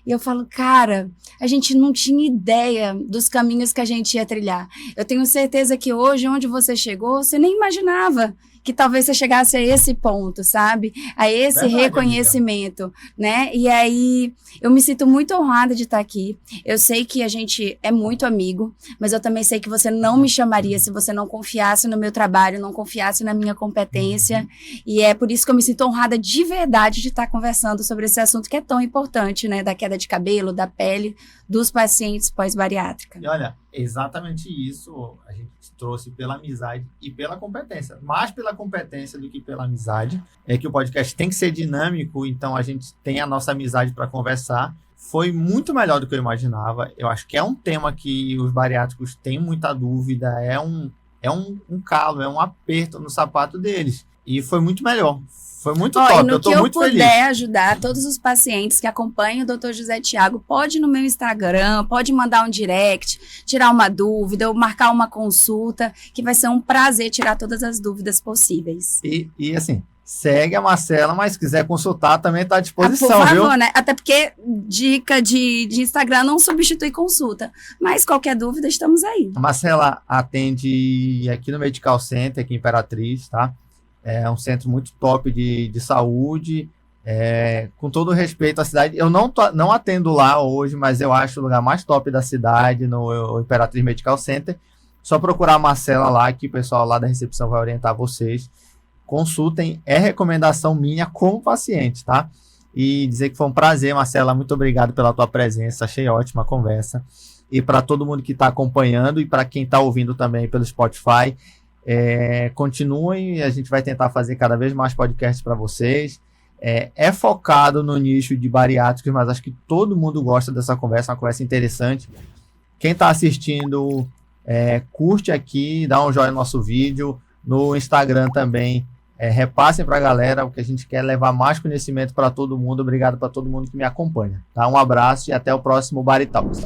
[SPEAKER 2] e eu falo, cara, a gente não tinha ideia dos caminhos que a gente ia trilhar. Eu tenho certeza que hoje, onde você chegou, você nem imaginava que talvez você chegasse a esse ponto, sabe? A esse
[SPEAKER 1] Verdade,
[SPEAKER 2] reconhecimento, né? E aí eu me sinto muito honrada de estar aqui. Eu sei que a gente é muito amigo, mas eu também sei que você não me chamaria se você não confiasse no meu trabalho, não confiasse na minha competência. E é por isso que eu me sinto honrada de verdade de estar conversando sobre esse assunto que é tão importante, né? Da queda de cabelo, da pele, dos pacientes pós-bariátrica.
[SPEAKER 1] E olha, exatamente isso a gente trouxe pela amizade e pela competência. Mais pela competência do que pela amizade. É que o podcast tem que ser dinâmico, então a gente tem a nossa amizade para conversar. Foi muito melhor do que eu imaginava. Eu acho que é um tema que os bariátricos têm muita dúvida, é um calo, é um aperto no sapato deles. E foi muito melhor. Foi muito top, eu tô muito feliz.
[SPEAKER 2] No que eu puder ajudar todos os pacientes que acompanham o Dr. José Thiago, pode ir no meu Instagram, pode mandar um direct, tirar uma dúvida ou marcar uma consulta, que vai ser um prazer tirar todas as dúvidas possíveis.
[SPEAKER 1] E assim, segue a Marcela, mas se quiser consultar também está à disposição,
[SPEAKER 2] por favor,
[SPEAKER 1] viu?
[SPEAKER 2] Né? Até porque dica de Instagram não substitui consulta, mas qualquer dúvida estamos aí.
[SPEAKER 1] A Marcela atende aqui no Medical Center, aqui em Imperatriz, tá? É um centro muito top de saúde, com todo o respeito à cidade. Eu não atendo lá hoje, mas eu acho o lugar mais top da cidade, no Imperatriz Medical Center. Só procurar a Marcela lá, que o pessoal lá da recepção vai orientar vocês. Consultem, é recomendação minha como paciente, tá? E dizer que foi um prazer, Marcela, muito obrigado pela tua presença, achei ótima a conversa. E para todo mundo que está acompanhando e para quem está ouvindo também pelo Spotify, continuem, a gente vai tentar fazer cada vez mais podcasts para vocês. É focado no nicho de bariátricos, mas acho que todo mundo gosta dessa conversa, uma conversa interessante. Quem está assistindo, curte aqui, dá um joinha no nosso vídeo, no Instagram também, repassem para a galera, porque a gente quer levar mais conhecimento para todo mundo. Obrigado para todo mundo que me acompanha. Tá? Um abraço e até o próximo Baritalks.